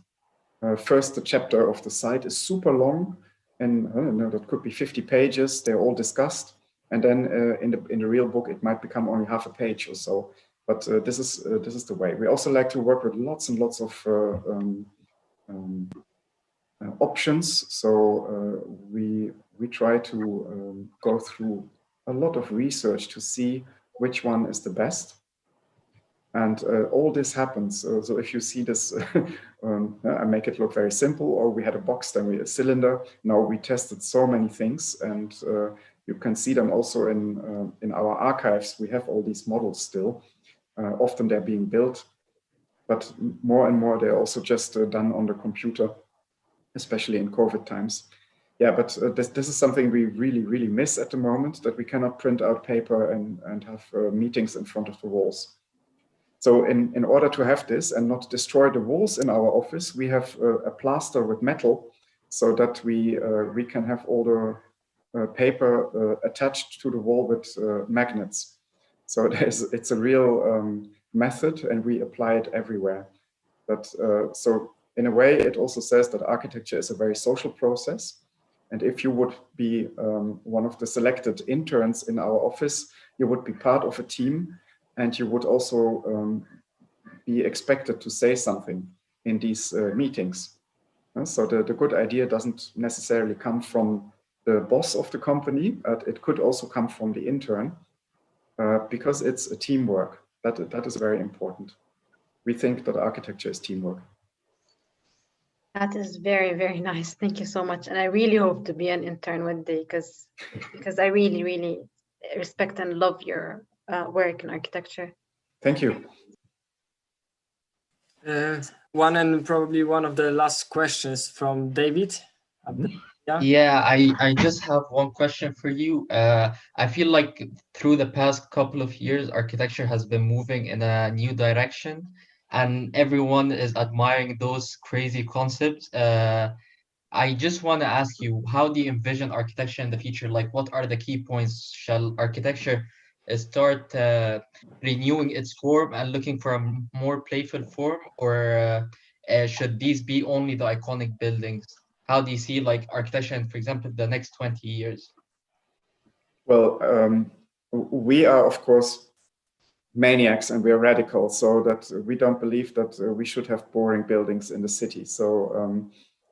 first the chapter of the site is super long, and I don't know, that could be 50 pages. They're all discussed. And then in the real book, it might become only half a page or so. But this is the way. We also like to work with lots and lots of options. So we try to go through a lot of research to see which one is the best. And all this happens. So if you see this, I make it look very simple, or we had a box, then we a cylinder. Now we tested so many things, and you can see them also in our archives. We have all these models still. Often they're being built, but more and more they're also just done on the computer, especially in COVID times. Yeah, but this is something we really, really miss at the moment, that we cannot print out paper and have meetings in front of the walls. So in order to have this and not destroy the walls in our office, we have a plaster with metal, so that we can have all the paper attached to the wall with magnets. So it's a real method, and we apply it everywhere. But so in a way, it also says that architecture is a very social process. And if you would be one of the selected interns in our office, you would be part of a team, and you would also be expected to say something in these meetings. So the good idea doesn't necessarily come from the boss of the company. It could also come from the intern, because it's a teamwork. That is very important. We think that architecture is teamwork. That is very, very nice. Thank you so much. And I really hope to be an intern one day, because I really, really respect and love your work in architecture. Thank you. Probably one of the last questions from David. Yeah, I just have one question for you. I feel like through the past couple of years, architecture has been moving in a new direction, and everyone is admiring those crazy concepts. I just want to ask you, how do you envision architecture in the future? Like, what are the key points? Shall architecture start renewing its form and looking for a more playful form, or should these be only the iconic buildings? How do you see like architecture in, for example, the next 20 years? Well, we are, of course, maniacs, and we are radical, so that we don't believe that we should have boring buildings in the city. So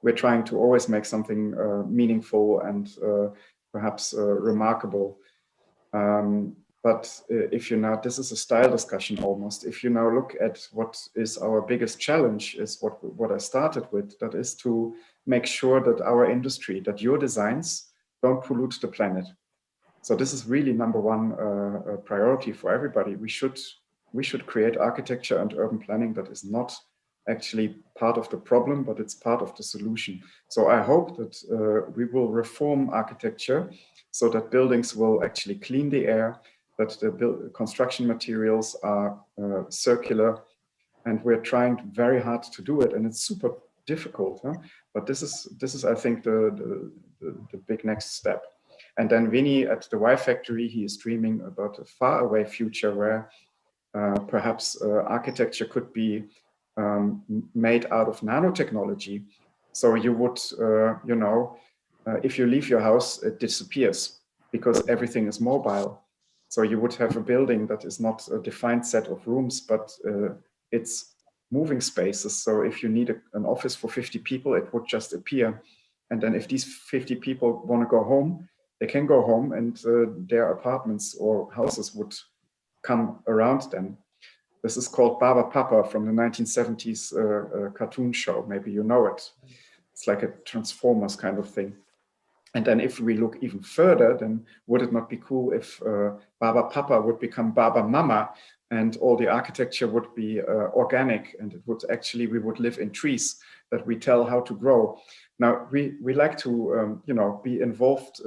we're trying to always make something meaningful and perhaps remarkable. But if you now, this is a style discussion almost. If you now look at what is our biggest challenge, is what I started with, that is to make sure that our industry, that your designs don't pollute the planet. So this is really number one priority for everybody. We should create architecture and urban planning that is not actually part of the problem, but it's part of the solution. So I hope that we will reform architecture so that buildings will actually clean the air, that the construction materials are circular, and we're trying very hard to do it, and it's super difficult, huh? But this is I think the big next step. And then Vinny at the Y Factory, he is dreaming about a faraway future where perhaps architecture could be made out of nanotechnology. So you would, if you leave your house, it disappears because everything is mobile. So you would have a building that is not a defined set of rooms, but it's moving spaces. So if you need an office for 50 people, it would just appear. And then if these 50 people want to go home, they can go home, and their apartments or houses would come around them. This is called Baba Papa from the 1970s cartoon show. Maybe you know it. It's like a Transformers kind of thing. And then if we look even further, then would it not be cool if Baba Papa would become Baba Mama, and all the architecture would be organic, and it would actually, we would live in trees that we tell how to grow. Now, we like to, be involved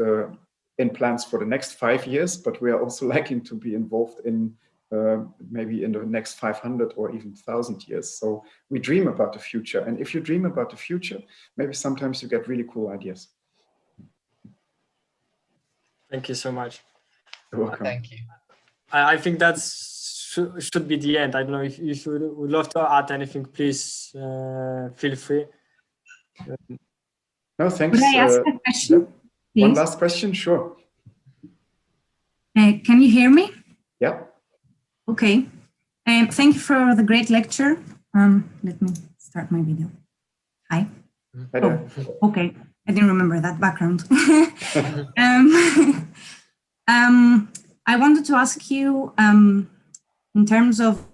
in plans for the next 5 years, but we are also liking to be involved in maybe in the next 500 or even 1,000 years. So we dream about the future. And if you dream about the future, maybe sometimes you get really cool ideas. Thank you so much. You're welcome. Thank you. I think that should be the end. I don't know if you would love to add anything, please feel free. No, thanks. Could I ask a question? Yeah. One last question, sure. Can you hear me? Yeah. Okay. Thank you for the great lecture. Let me start my video. Hi. Oh, okay. I didn't remember that background. I wanted to ask you, in terms of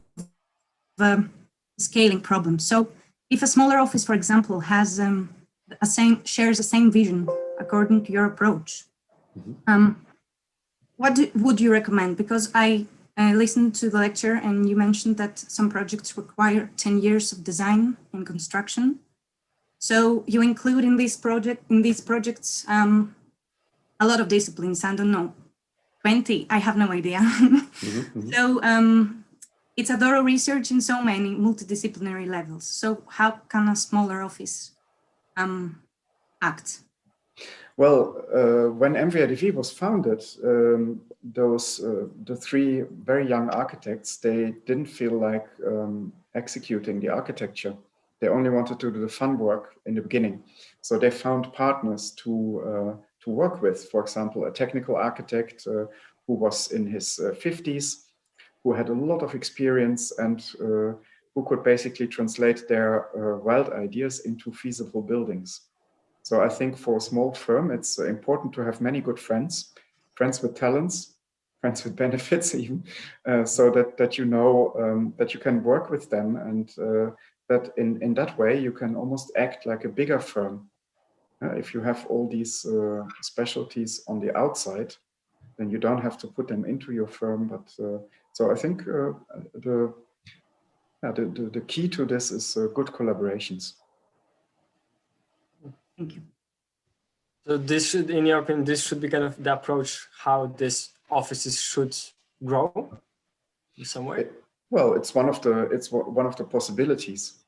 the scaling problem. So if a smaller office, for example, has shares the same vision according to your approach, what would you recommend? Because I listened to the lecture and you mentioned that some projects require 10 years of design and construction. So you include in these projects a lot of disciplines. I don't know, 20. I have no idea. So it's a thorough research in so many multidisciplinary levels. So how can a smaller office act? Well, when MVIDV was founded, the three very young architects, they didn't feel like executing the architecture. They only wanted to do the fun work in the beginning. So they found partners to work with. For example, a technical architect who was in his 50s, who had a lot of experience and who could basically translate their wild ideas into feasible buildings. So I think for a small firm, it's important to have many good friends with talents, friends with benefits even, so that you know that you can work with them, and that in that way you can almost act like a bigger firm. If you have all these specialties on the outside, then you don't have to put them into your firm. But so I think the key to this is good collaborations. Thank you. So this should, in your opinion, this should be kind of the approach how these offices should grow in some way. Well, it's one of the possibilities.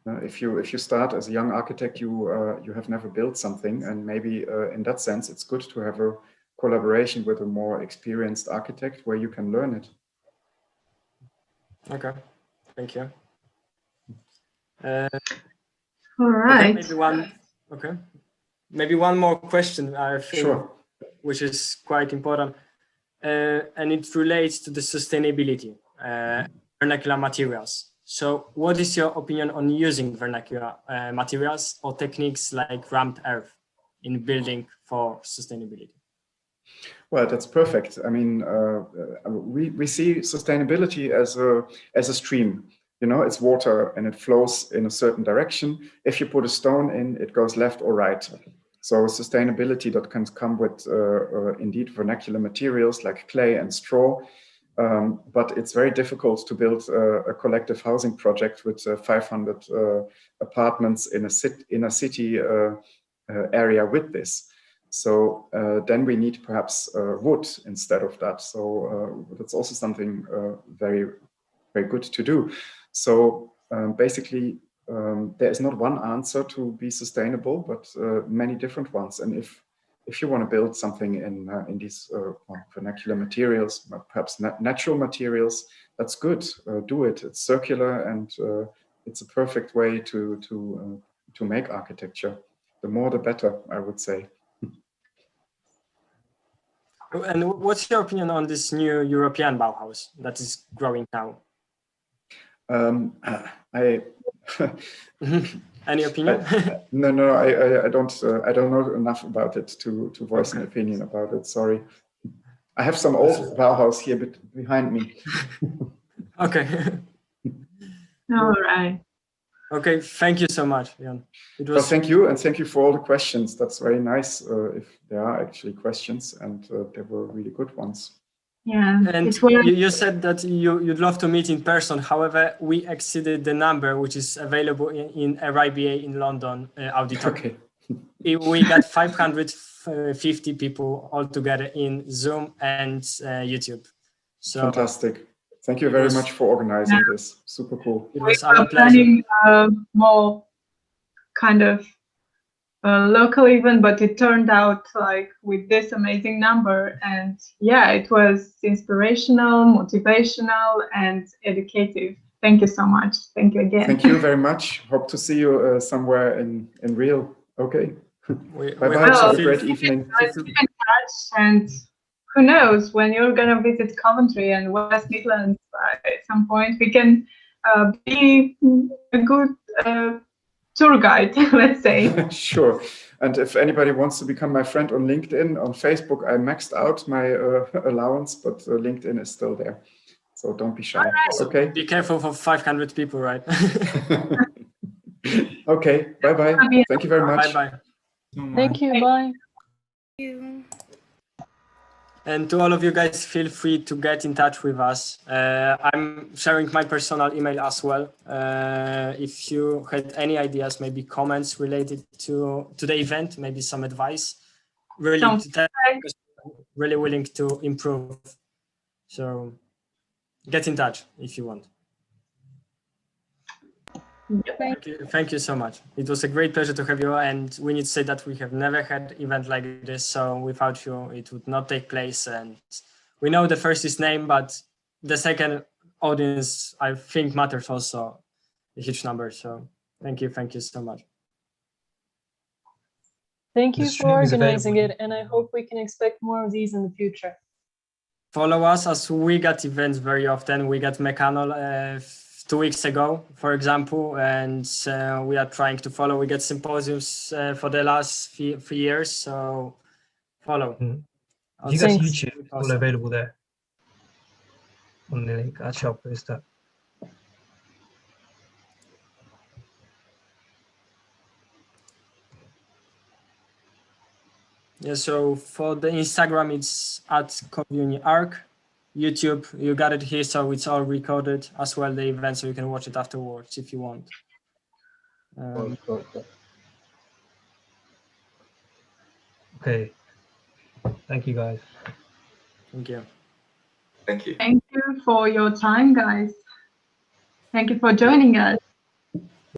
If you start as a young architect, you have never built something, and maybe in that sense, it's good to have a collaboration with a more experienced architect where you can learn it. Okay, thank you. All right. Okay, maybe one more question, I think, sure, which is quite important, and it relates to the sustainability, vernacular materials. So what is your opinion on using vernacular materials or techniques like rammed earth in building for sustainability? Well, that's perfect. I mean, we see sustainability as a stream. You know, it's water and it flows in a certain direction. If you put a stone in, it goes left or right. So sustainability that can come with indeed vernacular materials like clay and straw. But it's very difficult to build a collective housing project with 500 apartments in a city area with this. So then we need perhaps wood instead of that. So that's also something very, very good to do. So basically, there is not one answer to be sustainable, but many different ones. And if you want to build something in these vernacular materials, perhaps natural materials, that's good. Do it. It's circular, and it's a perfect way to make architecture. The more, the better, I would say. And what's your opinion on this new European Bauhaus that is growing now? Any opinion? No, I don't know enough about it to voice an opinion about it. Sorry. I have some old Bauhaus here behind me. Okay. All right. Okay, thank you so much, Jan. Well, thank you, and thank you for all the questions. That's very nice, if there are actually questions, and they were really good ones. Yeah, and you said that you'd love to meet in person. However, we exceeded the number which is available in RIBA in London auditorium. Okay. We got 550 people all together in Zoom and YouTube. So fantastic. Thank you very much for organizing this. Super cool. It was our planning more kind of local event, but it turned out like with this amazing number, and yeah, it was inspirational, motivational, and educative. Thank you so much. Thank you again. Thank you very much. Hope to see you somewhere in Rio. Okay. Bye-bye. Have a great evening. Let's keep in touch, and who knows, when you're gonna visit Coventry and West Midlands at some point, we can be a good tour guide, let's say. Sure. And if anybody wants to become my friend on LinkedIn, on Facebook, I maxed out my allowance, but LinkedIn is still there. So don't be shy. Okay. Be careful for 500 people, right? Okay. Bye-bye. Thank you very much. Bye-bye. Thank you. Bye. And to all of you guys, feel free to get in touch with us. I'm sharing my personal email as well. If you had any ideas, maybe comments related to the event, maybe some advice, really willing to improve. So get in touch if you want. Thank you so much. It was a great pleasure to have you, and we need to say that we have never had an event like this, so without you it would not take place. And we know the first is name, but the second audience I think matters also a huge number. So thank you so much. Thank you The for stream is organizing available. it, and I hope we can expect more of these in the future. Follow us, as we got events very often. We got Mechanol 2 weeks ago, for example, and we are trying to follow. We get symposiums for the last 3 years, so follow. If you go to Thanks. YouTube, it's all available there on the link. Actually, I'll post that. Yeah, so for the Instagram, it's @CoVUniArc. YouTube, you got it here, so it's all recorded as well, the event, so you can watch it afterwards if you want. Okay. Thank you, guys. Thank you. Thank you for your time, guys. Thank you for joining us.